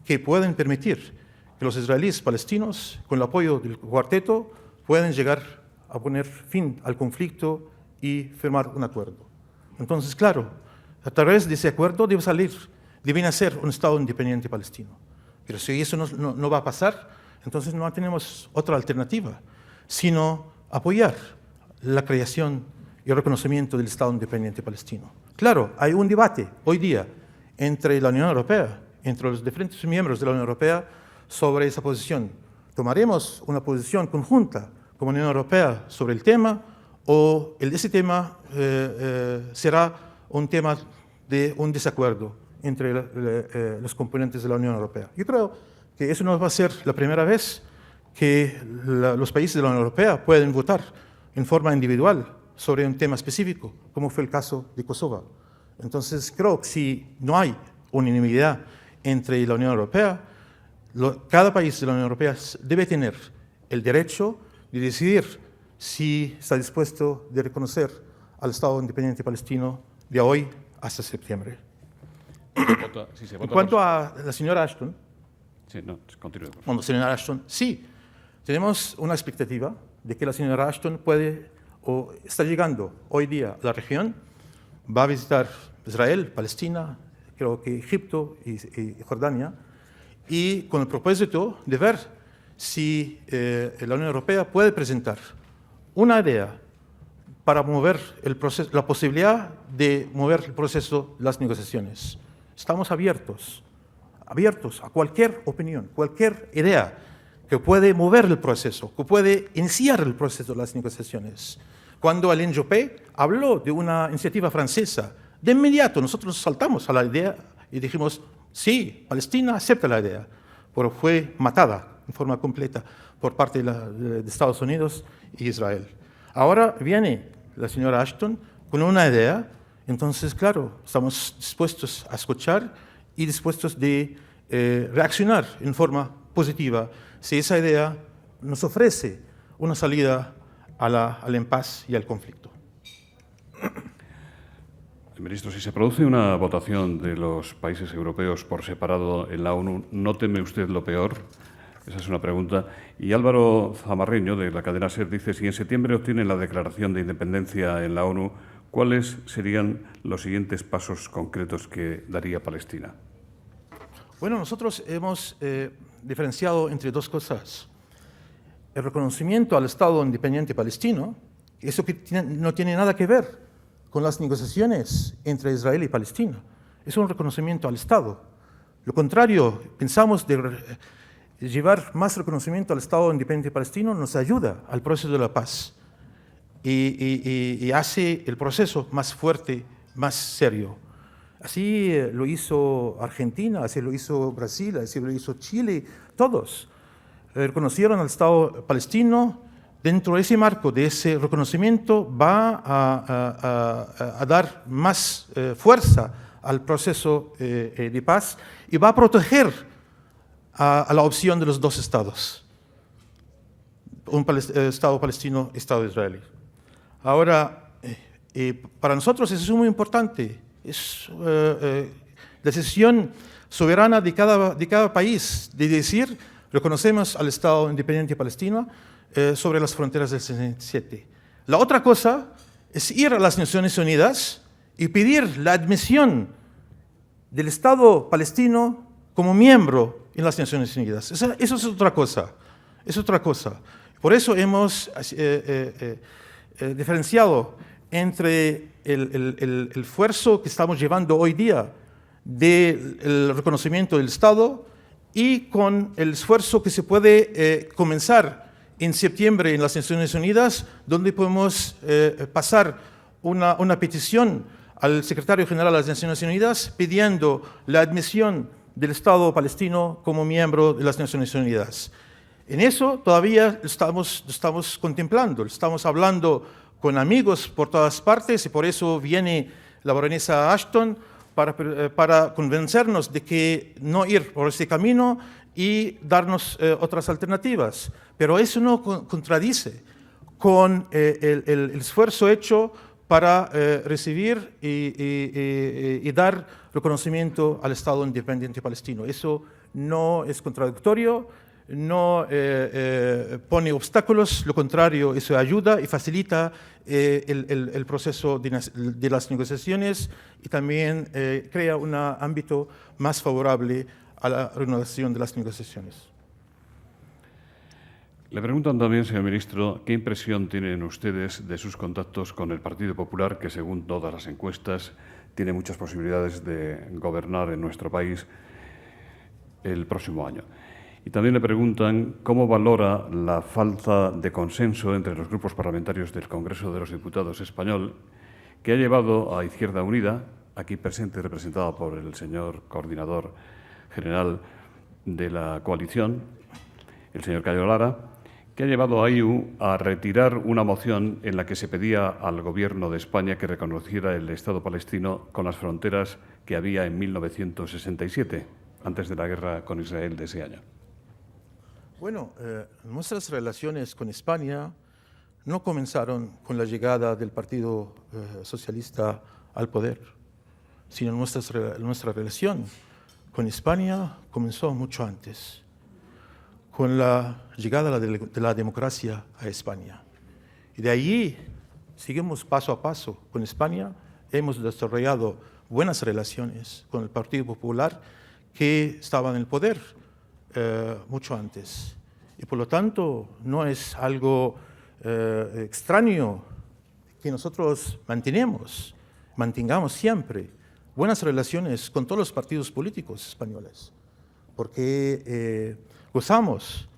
que pueden permitir que los israelíes palestinos, con el apoyo del cuarteto, puedan llegar a poner fin al conflicto y firmar un acuerdo. Entonces, claro, a través de ese acuerdo debe nacer un Estado independiente palestino. Pero si eso no va a pasar, entonces no tenemos otra alternativa, sino apoyar la creación y el reconocimiento del Estado independiente palestino. Claro, hay un debate hoy día entre la Unión Europea, entre los diferentes miembros de la Unión Europea, sobre esa posición. ¿Tomaremos una posición conjunta como Unión Europea sobre el tema o ese tema será un tema de un desacuerdo entre los componentes de la Unión Europea? Yo creo que eso no va a ser la primera vez que los países de la Unión Europea pueden votar en forma individual sobre un tema específico, como fue el caso de Kosovo. Entonces, creo que si no hay unanimidad entre la Unión Europea, cada país de la Unión Europea debe tener el derecho de decidir si está dispuesto a reconocer al Estado independiente palestino de hoy hasta septiembre. En cuanto a la señora Ashton, continúe. Bueno, señora Ashton, sí, tenemos una expectativa de que la señora Ashton puede o está llegando hoy día a la región, va a visitar Israel, Palestina, creo que Egipto y Jordania, y con el propósito de ver si la Unión Europea puede presentar una idea para mover el proceso, la posibilidad de mover el proceso de las negociaciones. Estamos abiertos a cualquier opinión, cualquier idea que puede mover el proceso, que puede iniciar el proceso de las negociaciones. Cuando el NJP habló de una iniciativa francesa, de inmediato nosotros saltamos a la idea y dijimos, sí, Palestina acepta la idea, pero fue matada en forma completa por parte de Estados Unidos y Israel. Ahora viene la señora Ashton con una idea, entonces, claro, estamos dispuestos a escuchar y dispuestos de reaccionar en forma positiva si esa idea nos ofrece una salida al impasse y al conflicto. Ministro, si se produce una votación de los países europeos por separado en la ONU, ¿no teme usted lo peor? Esa es una pregunta. Y Álvaro Zamarreño, de la cadena SER, dice, si en septiembre obtienen la declaración de independencia en la ONU, ¿cuáles serían los siguientes pasos concretos que daría Palestina? Bueno, nosotros hemos diferenciado entre dos cosas. El reconocimiento al Estado independiente palestino, eso que no tiene nada que ver con las negociaciones entre Israel y Palestina. Es un reconocimiento al Estado. Lo contrario, pensamos de llevar más reconocimiento al Estado independiente palestino nos ayuda al proceso de la paz. y hace el proceso más fuerte, más serio. Así lo hizo Argentina, así lo hizo Brasil, así lo hizo Chile, todos reconocieron al Estado palestino. Dentro de ese marco, de ese reconocimiento, va a dar más fuerza al proceso de paz y va a proteger a la opción de los dos estados, un Estado palestino, Estado israelí. Ahora, para nosotros eso es muy importante, es decisión soberana de cada país de decir, reconocemos al Estado independiente palestino sobre las fronteras del 67. La otra cosa es ir a las Naciones Unidas y pedir la admisión del Estado palestino como miembro en las Naciones Unidas. Eso es otra cosa. Es otra cosa. Por eso hemos diferenciado entre el esfuerzo que estamos llevando hoy día del reconocimiento del Estado y con el esfuerzo que se puede comenzar en septiembre en las Naciones Unidas, donde podemos pasar una petición al secretario general de las Naciones Unidas pidiendo la admisión del Estado palestino como miembro de las Naciones Unidas. En eso todavía estamos contemplando, estamos hablando con amigos por todas partes y por eso viene la baronesa Ashton para convencernos de que no ir por ese camino y darnos otras alternativas. Pero eso no contradice con el esfuerzo hecho para recibir y dar reconocimiento al Estado independiente palestino. Eso no es contradictorio, no pone obstáculos, lo contrario, eso ayuda y facilita el proceso de las negociaciones y también crea un ámbito más favorable a la renovación de las negociaciones. Le preguntan también, señor ministro, ¿qué impresión tienen ustedes de sus contactos con el Partido Popular, que según todas las encuestas tiene muchas posibilidades de gobernar en nuestro país el próximo año? Y también le preguntan cómo valora la falta de consenso entre los grupos parlamentarios del Congreso de los Diputados español, que ha llevado a Izquierda Unida, aquí presente y representada por el señor coordinador general de la coalición, el señor Cayo Lara, que ha llevado a IU a retirar una moción en la que se pedía al Gobierno de España que reconociera el Estado palestino con las fronteras que había en 1967, antes de la guerra con Israel de ese año. Bueno, nuestras relaciones con España no comenzaron con la llegada del Partido Socialista al poder, sino nuestra relación con España comenzó mucho antes, con la llegada de la democracia a España. Y de allí seguimos paso a paso con España, hemos desarrollado buenas relaciones con el Partido Popular que estaba en el poder mucho antes. Y por lo tanto no es algo extraño que nosotros mantengamos siempre buenas relaciones con todos los partidos políticos españoles, porque gozamos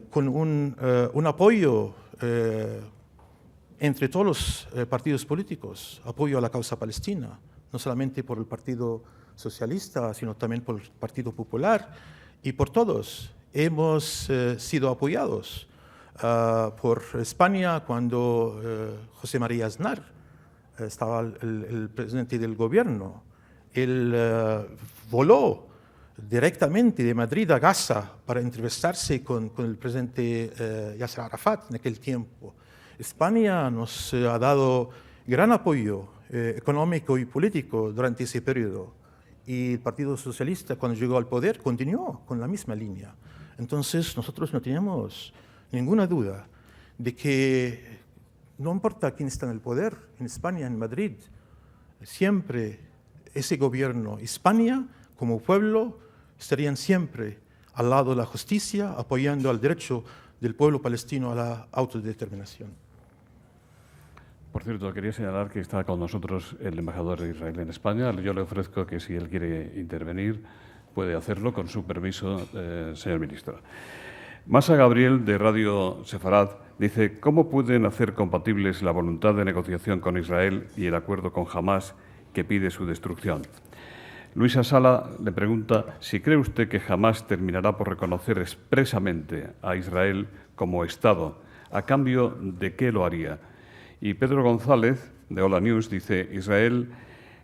con un apoyo entre todos los partidos políticos, apoyo a la causa palestina, no solamente por el Partido Socialista, sino también por el Partido Popular y por todos. Hemos sido apoyados por España cuando José María Aznar estaba el presidente del gobierno. Él voló directamente de Madrid a Gaza para entrevistarse con el presidente Yasser Arafat en aquel tiempo. España nos ha dado gran apoyo económico y político durante ese periodo. Y el Partido Socialista, cuando llegó al poder, continuó con la misma línea. Entonces, nosotros no teníamos ninguna duda de que no importa quién está en el poder, en España, en Madrid, siempre ese gobierno, España, como pueblo, estarían siempre al lado de la justicia, apoyando al derecho del pueblo palestino a la autodeterminación. Por cierto, quería señalar que está con nosotros el embajador de Israel en España. Yo le ofrezco que si él quiere intervenir, puede hacerlo con su permiso, señor ministro. Masa Gabriel, de Radio Sefarad, dice: ¿cómo pueden hacer compatibles la voluntad de negociación con Israel y el acuerdo con Hamás, que pide su destrucción? Luisa Sala le pregunta si cree usted que Hamás terminará por reconocer expresamente a Israel como Estado. ¿A cambio de qué lo haría? Y Pedro González, de Hola News, dice: Israel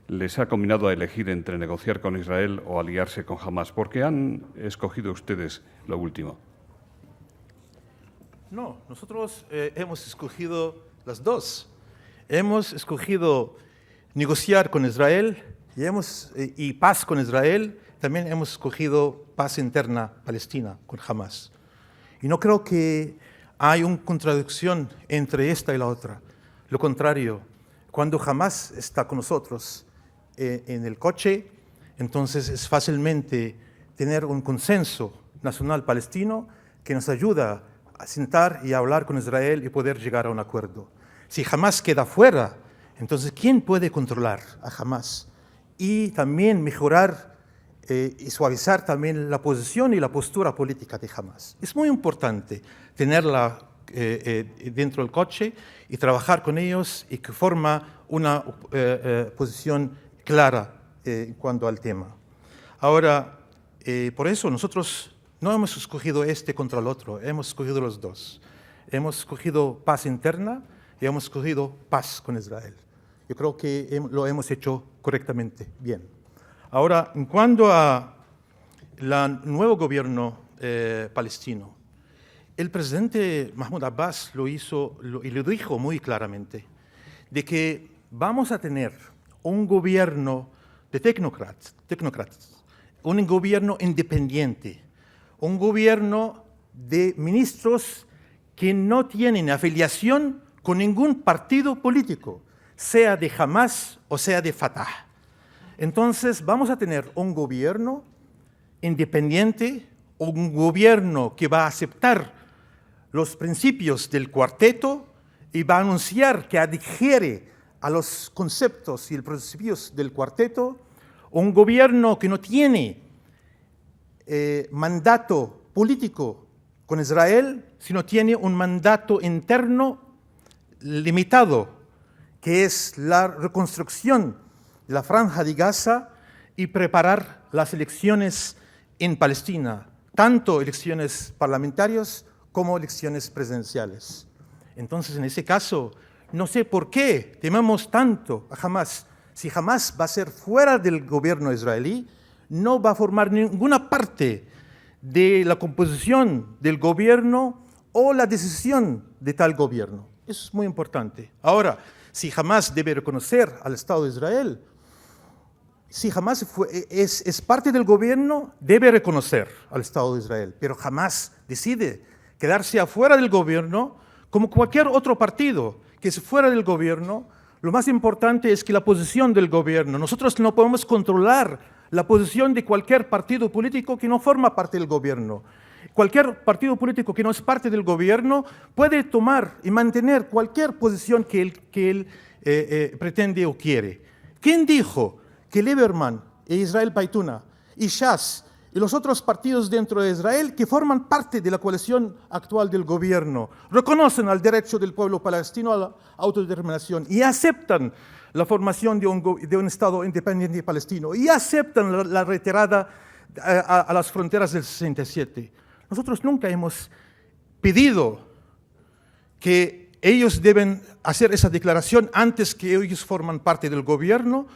les ha combinado a elegir entre negociar con Israel o aliarse con Hamás. ¿Por qué han escogido ustedes lo último? No, nosotros hemos escogido las dos. Hemos escogido negociar con Israel y paz con Israel. También hemos escogido paz interna palestina con Hamás. Y no creo que hay una contradicción entre esta y la otra. Lo contrario, cuando Hamás está con nosotros en el coche, entonces es fácilmente tener un consenso nacional palestino que nos ayuda a sentar y a hablar con Israel y poder llegar a un acuerdo. Si Hamás queda fuera, entonces ¿quién puede controlar a Hamás? Y también mejorar y suavizar también la posición y la postura política de Hamás. Es muy importante tenerla dentro del coche y trabajar con ellos y que forma una posición clara en cuanto al tema. Ahora, por eso nosotros no hemos escogido este contra el otro, hemos escogido los dos. Hemos escogido paz interna y hemos escogido paz con Israel. Yo creo que lo hemos hecho correctamente, bien. Ahora, en cuanto a el nuevo gobierno palestino, el presidente Mahmoud Abbas lo hizo y lo dijo muy claramente, de que vamos a tener un gobierno de tecnócratas, un gobierno independiente, un gobierno de ministros que no tienen afiliación con ningún partido político, sea de Hamás o sea de Fatah. Entonces vamos a tener un gobierno independiente, un gobierno que va a aceptar los principios del cuarteto y va a anunciar que adhiere a los conceptos y los principios del cuarteto, un gobierno que no tiene mandato político con Israel, sino tiene un mandato interno limitado, que es la reconstrucción de la Franja de Gaza y preparar las elecciones en Palestina, tanto elecciones parlamentarias como elecciones presidenciales. Entonces, en ese caso, no sé por qué tememos tanto a Hamás. Si Hamás va a ser fuera del gobierno israelí, no va a formar ninguna parte de la composición del gobierno o la decisión de tal gobierno. Eso es muy importante. Ahora, si Hamás debe reconocer al Estado de Israel, si Hamás es parte del gobierno, debe reconocer al Estado de Israel, pero Hamás decide quedarse afuera del gobierno como cualquier otro partido que es fuera del gobierno. Lo más importante es que la posición del gobierno, nosotros no podemos controlar la posición de cualquier partido político que no forma parte del gobierno. Cualquier partido político que no es parte del gobierno puede tomar y mantener cualquier posición que él pretende o quiere. ¿Quién dijo que Lieberman e Israel Paituna y Shas y los otros partidos dentro de Israel que forman parte de la coalición actual del gobierno reconocen el derecho del pueblo palestino a la autodeterminación y aceptan la formación de un Estado independiente palestino y aceptan la retirada a las fronteras del 67? Nosotros nunca hemos pedido que ellos deben hacer esa declaración antes que ellos forman parte del gobierno,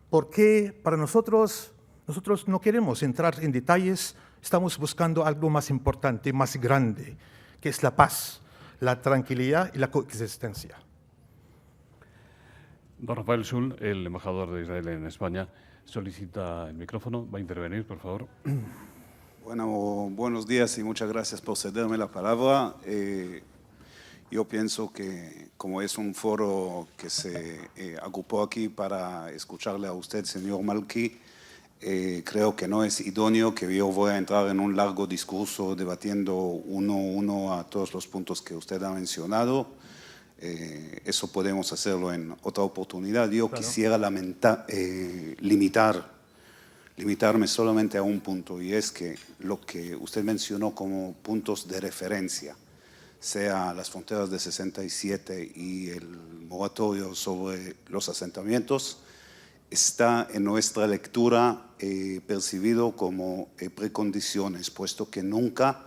porque para nosotros no queremos entrar en detalles, estamos buscando algo más importante, más grande, que es la paz, la tranquilidad y la coexistencia. Don Rafael Schul, el embajador de Israel en España, solicita el micrófono. Va a intervenir, por favor. Bueno, buenos días y muchas gracias por cederme la palabra. Yo pienso que como es un foro que se agrupó aquí para escucharle a usted, señor Malki, creo que no es idóneo que yo voy a entrar en un largo discurso debatiendo uno a uno a todos los puntos que usted ha mencionado. Eso podemos hacerlo en otra oportunidad. Yo quisiera limitar limitarme solamente a un punto, y es que lo que usted mencionó como puntos de referencia, sea las fronteras de 67 y el moratorio sobre los asentamientos, está en nuestra lectura percibido como precondiciones, puesto que nunca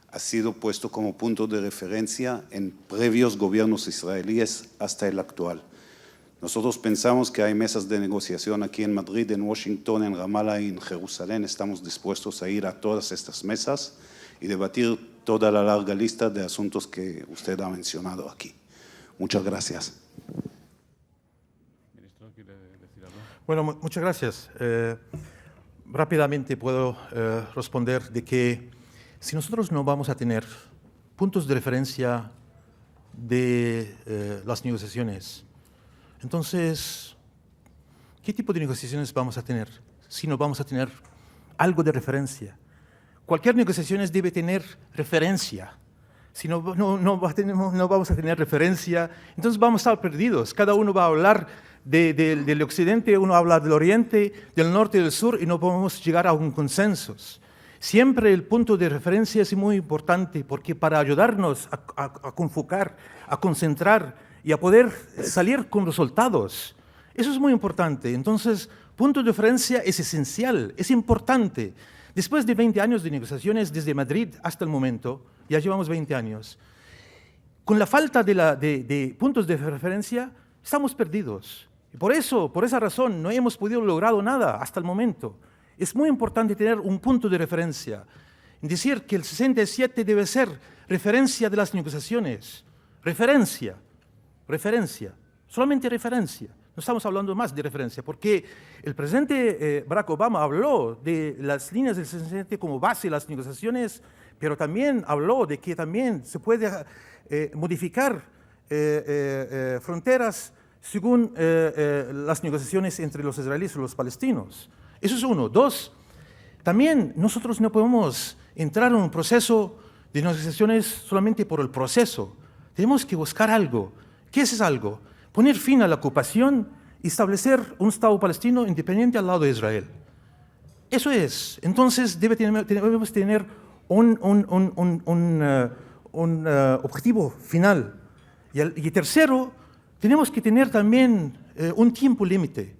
ha sido puesto como punto de referencia en previos gobiernos israelíes hasta el actual. Nosotros pensamos que hay mesas de negociación aquí en Madrid, en Washington, en Ramallah y en Jerusalén. Estamos dispuestos a ir a todas estas mesas y debatir toda la larga lista de asuntos que usted ha mencionado aquí. Muchas gracias. Ministro, ¿quiere decir algo? Bueno, muchas gracias. Rápidamente puedo responder de que si nosotros no vamos a tener puntos de referencia de las negociaciones, entonces, ¿qué tipo de negociaciones vamos a tener si no vamos a tener algo de referencia? Cualquier negociación debe tener referencia. Si no vamos a tener referencia, entonces vamos a estar perdidos. Cada uno va a hablar del occidente, uno habla del oriente, del norte y del sur, y no podemos llegar a un consenso. Siempre el punto de referencia es muy importante, porque para ayudarnos a confocar, a concentrar y a poder salir con resultados, eso es muy importante. Entonces, punto de referencia es esencial, es importante. Después de 20 años de negociaciones desde Madrid hasta el momento, ya llevamos 20 años, con la falta de puntos de referencia, estamos perdidos. Y por esa razón, no hemos podido lograr nada hasta el momento. Es muy importante tener un punto de referencia. Decir que el 67 debe ser referencia de las negociaciones. Referencia, solamente referencia. No estamos hablando más de referencia, porque el presidente Barack Obama habló de las líneas del 67 como base de las negociaciones, pero también habló de que también se puede modificar fronteras según las negociaciones entre los israelíes y los palestinos. Eso es uno. Dos, también nosotros no podemos entrar en un proceso de negociaciones solamente por el proceso. Tenemos que buscar algo. ¿Qué es algo? Poner fin a la ocupación y establecer un Estado palestino independiente al lado de Israel. Eso es. Entonces debemos tener un objetivo final. Y tercero, tenemos que tener también un tiempo límite.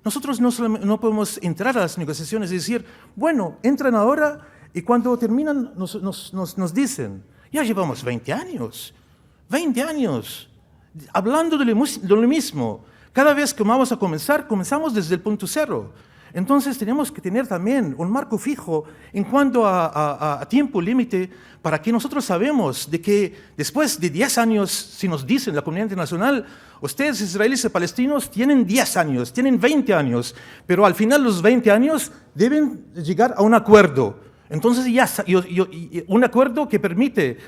Nosotros no podemos entrar a las negociaciones y decir, bueno, entran ahora y cuando terminan nos dicen, ya llevamos 20 años, hablando de lo mismo. Cada vez que vamos a comenzar, comenzamos desde el punto cero. Entonces tenemos que tener también un marco fijo en cuanto a tiempo límite para que nosotros sabemos de que después de 10 años, si nos dicen la comunidad internacional, ustedes israelíes y palestinos tienen 10 años, tienen 20 años, pero al final los 20 años deben llegar a un acuerdo. Entonces un acuerdo que permite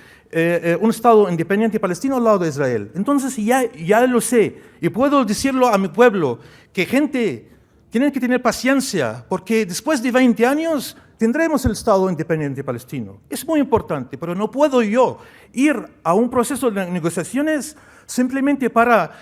un Estado independiente palestino al lado de Israel. Entonces ya lo sé y puedo decirlo a mi pueblo, que gente tienen que tener paciencia, porque después de 20 años tendremos el Estado independiente palestino. Es muy importante, pero no puedo yo ir a un proceso de negociaciones simplemente para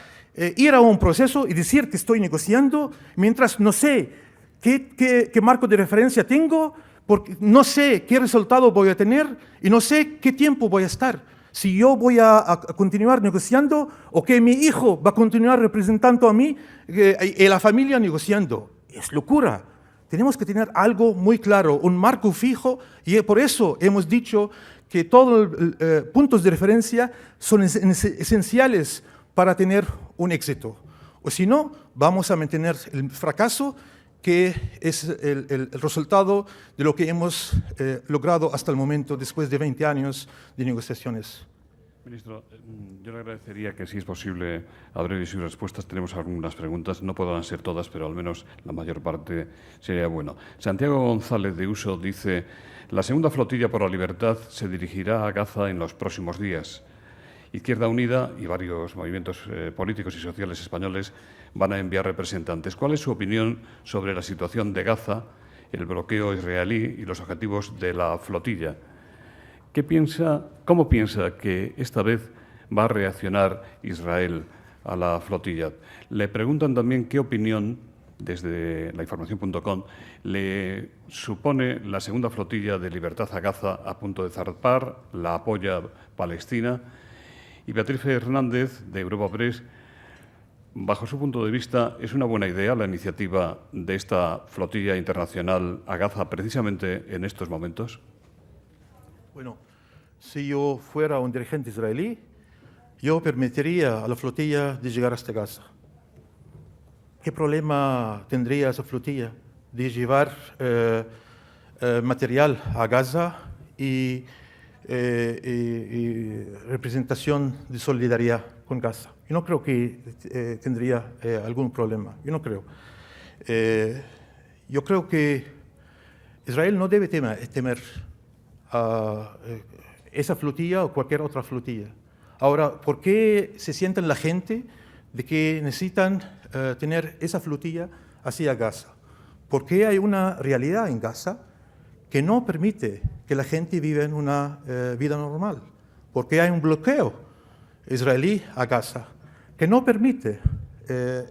ir a un proceso y decir que estoy negociando, mientras no sé qué marco de referencia tengo, porque no sé qué resultado voy a tener y no sé qué tiempo voy a estar. Si yo voy a continuar negociando o que mi hijo va a continuar representando a mí y a la familia negociando. Es locura. Tenemos que tener algo muy claro, un marco fijo, y por eso hemos dicho que todos los puntos de referencia son esenciales para tener un éxito. O si no, vamos a mantener el fracaso, que es el resultado de lo que hemos logrado hasta el momento, después de 20 años de negociaciones. Ministro, yo le agradecería que, si es posible, abrir sus respuestas. Tenemos algunas preguntas, no podrán ser todas, pero al menos la mayor parte sería bueno. Santiago González de Uso dice: la segunda flotilla por la libertad se dirigirá a Gaza en los próximos días. Izquierda Unida y varios movimientos políticos y sociales españoles van a enviar representantes. ¿Cuál es su opinión sobre la situación de Gaza, el bloqueo israelí y los objetivos de la flotilla? ¿Cómo piensa que esta vez va a reaccionar Israel a la flotilla? Le preguntan también qué opinión desde lainformación.com, le supone la segunda flotilla de Libertad a Gaza a punto de zarpar, la apoya Palestina. Y Beatriz Hernández, de Europa Press, bajo su punto de vista, ¿es una buena idea la iniciativa de esta flotilla internacional a Gaza precisamente en estos momentos? Bueno, si yo fuera un dirigente israelí, yo permitiría a la flotilla de llegar hasta Gaza. ¿Qué problema tendría esa flotilla de llevar material a Gaza y representación de solidaridad con Gaza? Yo no creo que tendría algún problema, yo no creo. Yo creo que Israel no debe temer a esa flotilla o cualquier otra flotilla. Ahora, ¿por qué se sienten la gente de que necesitan tener esa flotilla hacia Gaza? Porque hay una realidad en Gaza que no permite que la gente viva en una vida normal. Porque hay un bloqueo israelí a Gaza que no permite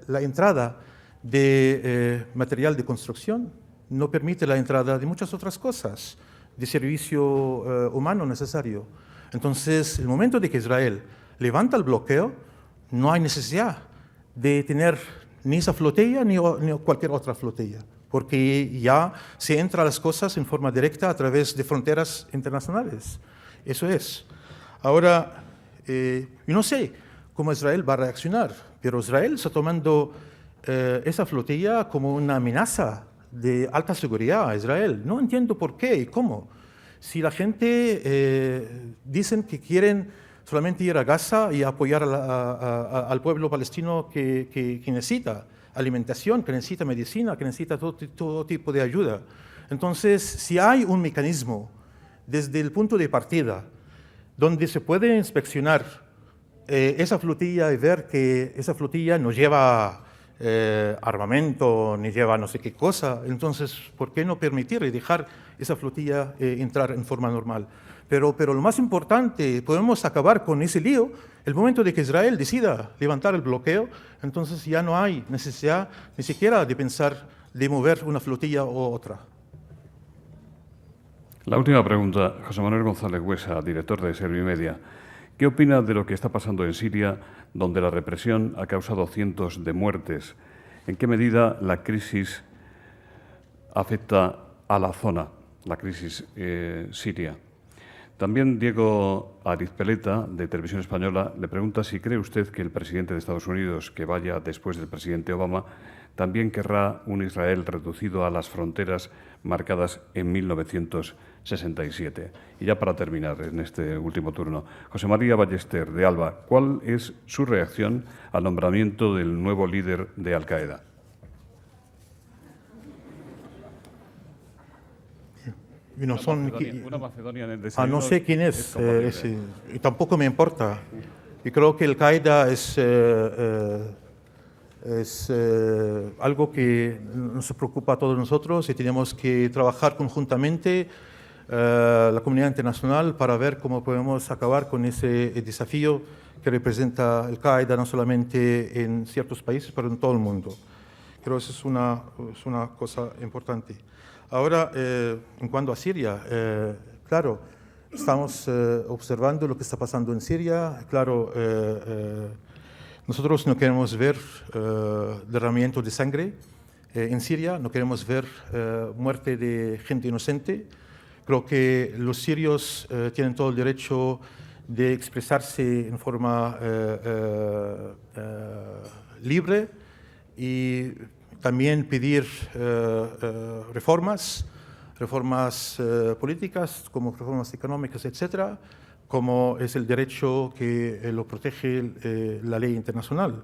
la entrada de material de construcción, no permite la entrada de muchas otras cosas, de servicio humano necesario. Entonces, el momento de que Israel levanta el bloqueo, no hay necesidad de tener ni esa flotilla ni cualquier otra flotilla, porque ya se entra a las cosas en forma directa a través de fronteras internacionales. Eso es. Ahora, yo no sé cómo Israel va a reaccionar, pero Israel está tomando esa flotilla como una amenaza de alta seguridad a Israel. No entiendo por qué y cómo. Si la gente dicen que quieren solamente ir a Gaza y apoyar al pueblo palestino que necesita alimentación, que necesita medicina, que necesita todo tipo de ayuda. Entonces, si hay un mecanismo desde el punto de partida donde se puede inspeccionar esa flotilla y ver que esa flotilla no lleva armamento, ni lleva no sé qué cosa, entonces, ¿por qué no permitir y dejar esa flotilla entrar en forma normal? Pero lo más importante, podemos acabar con ese lío el momento de que Israel decida levantar el bloqueo, entonces ya no hay necesidad ni siquiera de pensar de mover una flotilla o otra. La última pregunta, José Manuel González Huesa, director de Servimedia. ¿Qué opina de lo que está pasando en Siria, donde la represión ha causado cientos de muertes? ¿En qué medida la crisis afecta a la zona, la crisis siria? También Diego Arizpeleta, de Televisión Española, le pregunta si cree usted que el presidente de Estados Unidos, que vaya después del presidente Obama, también querrá un Israel reducido a las fronteras marcadas en 1967. Y ya para terminar en este último turno, José María Ballester, de ALBA, ¿cuál es su reacción al nombramiento del nuevo líder de Al-Qaeda? No, una Macedonia en el desayuno. No sé quién es y tampoco me importa. Y creo que Al-Qaeda es algo que nos preocupa a todos nosotros y tenemos que trabajar conjuntamente la comunidad internacional para ver cómo podemos acabar con ese desafío que representa Al-Qaeda no solamente en ciertos países, pero en todo el mundo. Creo que eso es una cosa importante. Ahora, en cuanto a Siria, claro, estamos observando lo que está pasando en Siria. Claro, nosotros no queremos ver derramamiento de sangre en Siria, no queremos ver muerte de gente inocente. Creo que los sirios tienen todo el derecho de expresarse en forma libre y también pedir reformas políticas, como reformas económicas, etcétera, como es el derecho que lo protege la ley internacional.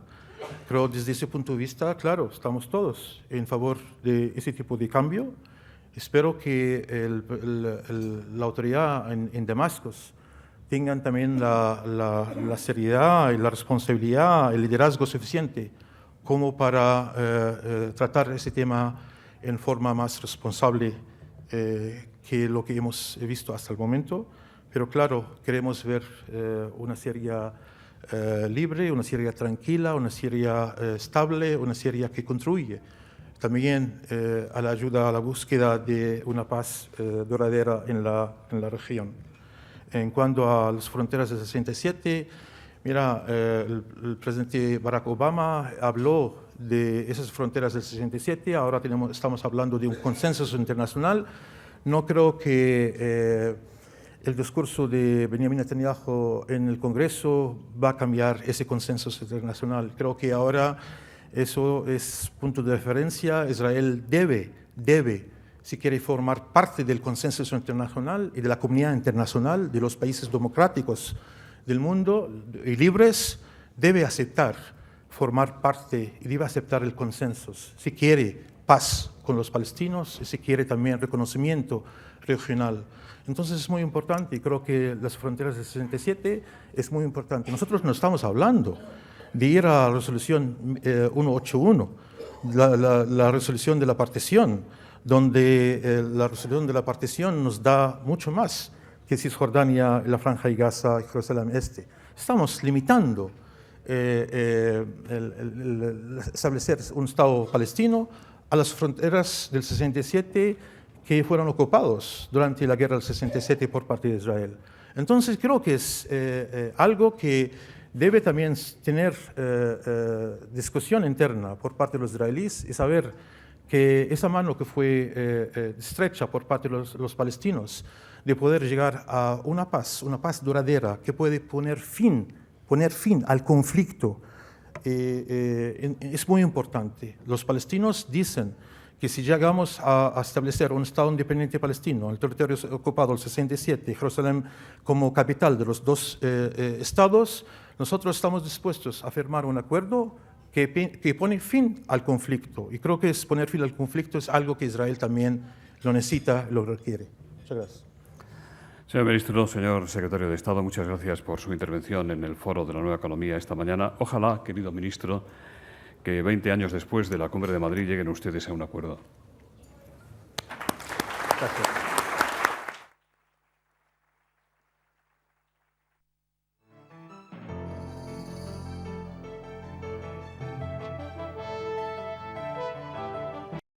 Creo desde ese punto de vista, claro, estamos todos en favor de ese tipo de cambio. Espero que la autoridad en Damasco tengan también la seriedad y la responsabilidad, el liderazgo suficiente como para tratar ese tema en forma más responsable que lo que hemos visto hasta el momento. Pero claro, queremos ver una Siria libre, una Siria tranquila, una Siria estable, una Siria que construye también a la ayuda a la búsqueda de una paz duradera en la región. En cuanto a las fronteras del 67, mira, el presidente Barack Obama habló de esas fronteras del 67, ahora estamos hablando de un consenso internacional. No creo que el discurso de Benjamin Netanyahu en el Congreso va a cambiar ese consenso internacional. Creo que ahora eso es punto de referencia. Israel debe, si quiere formar parte del consenso internacional y de la comunidad internacional, de los países democráticos del mundo y libres, debe aceptar formar parte y debe aceptar el consenso. Si quiere paz con los palestinos y si quiere también reconocimiento regional. Entonces es muy importante y creo que las fronteras del 67 es muy importante. Nosotros no estamos hablando de ir a la resolución 181, la resolución de la partición, donde la resolución de la partición nos da mucho más que Cisjordania, la Franja de Gaza y Jerusalén Este. Estamos limitando establecer un Estado palestino a las fronteras del 67 que fueron ocupados durante la guerra del 67 por parte de Israel. Entonces creo que es algo que debe también tener discusión interna por parte de los israelíes y saber que esa mano que fue estrecha por parte de los palestinos de poder llegar a una paz duradera que puede poner fin al conflicto, es muy importante. Los palestinos dicen que si llegamos a establecer un Estado independiente palestino, el territorio ocupado el 67, Jerusalén como capital de los dos estados, nosotros estamos dispuestos a firmar un acuerdo que pone fin al conflicto. Y creo que poner fin al conflicto es algo que Israel también lo necesita, lo requiere. Muchas gracias. Señor Ministro, señor Secretario de Estado, muchas gracias por su intervención en el Foro de la Nueva Economía esta mañana. Ojalá, querido Ministro, que 20 años después de la Cumbre de Madrid lleguen ustedes a un acuerdo. Gracias.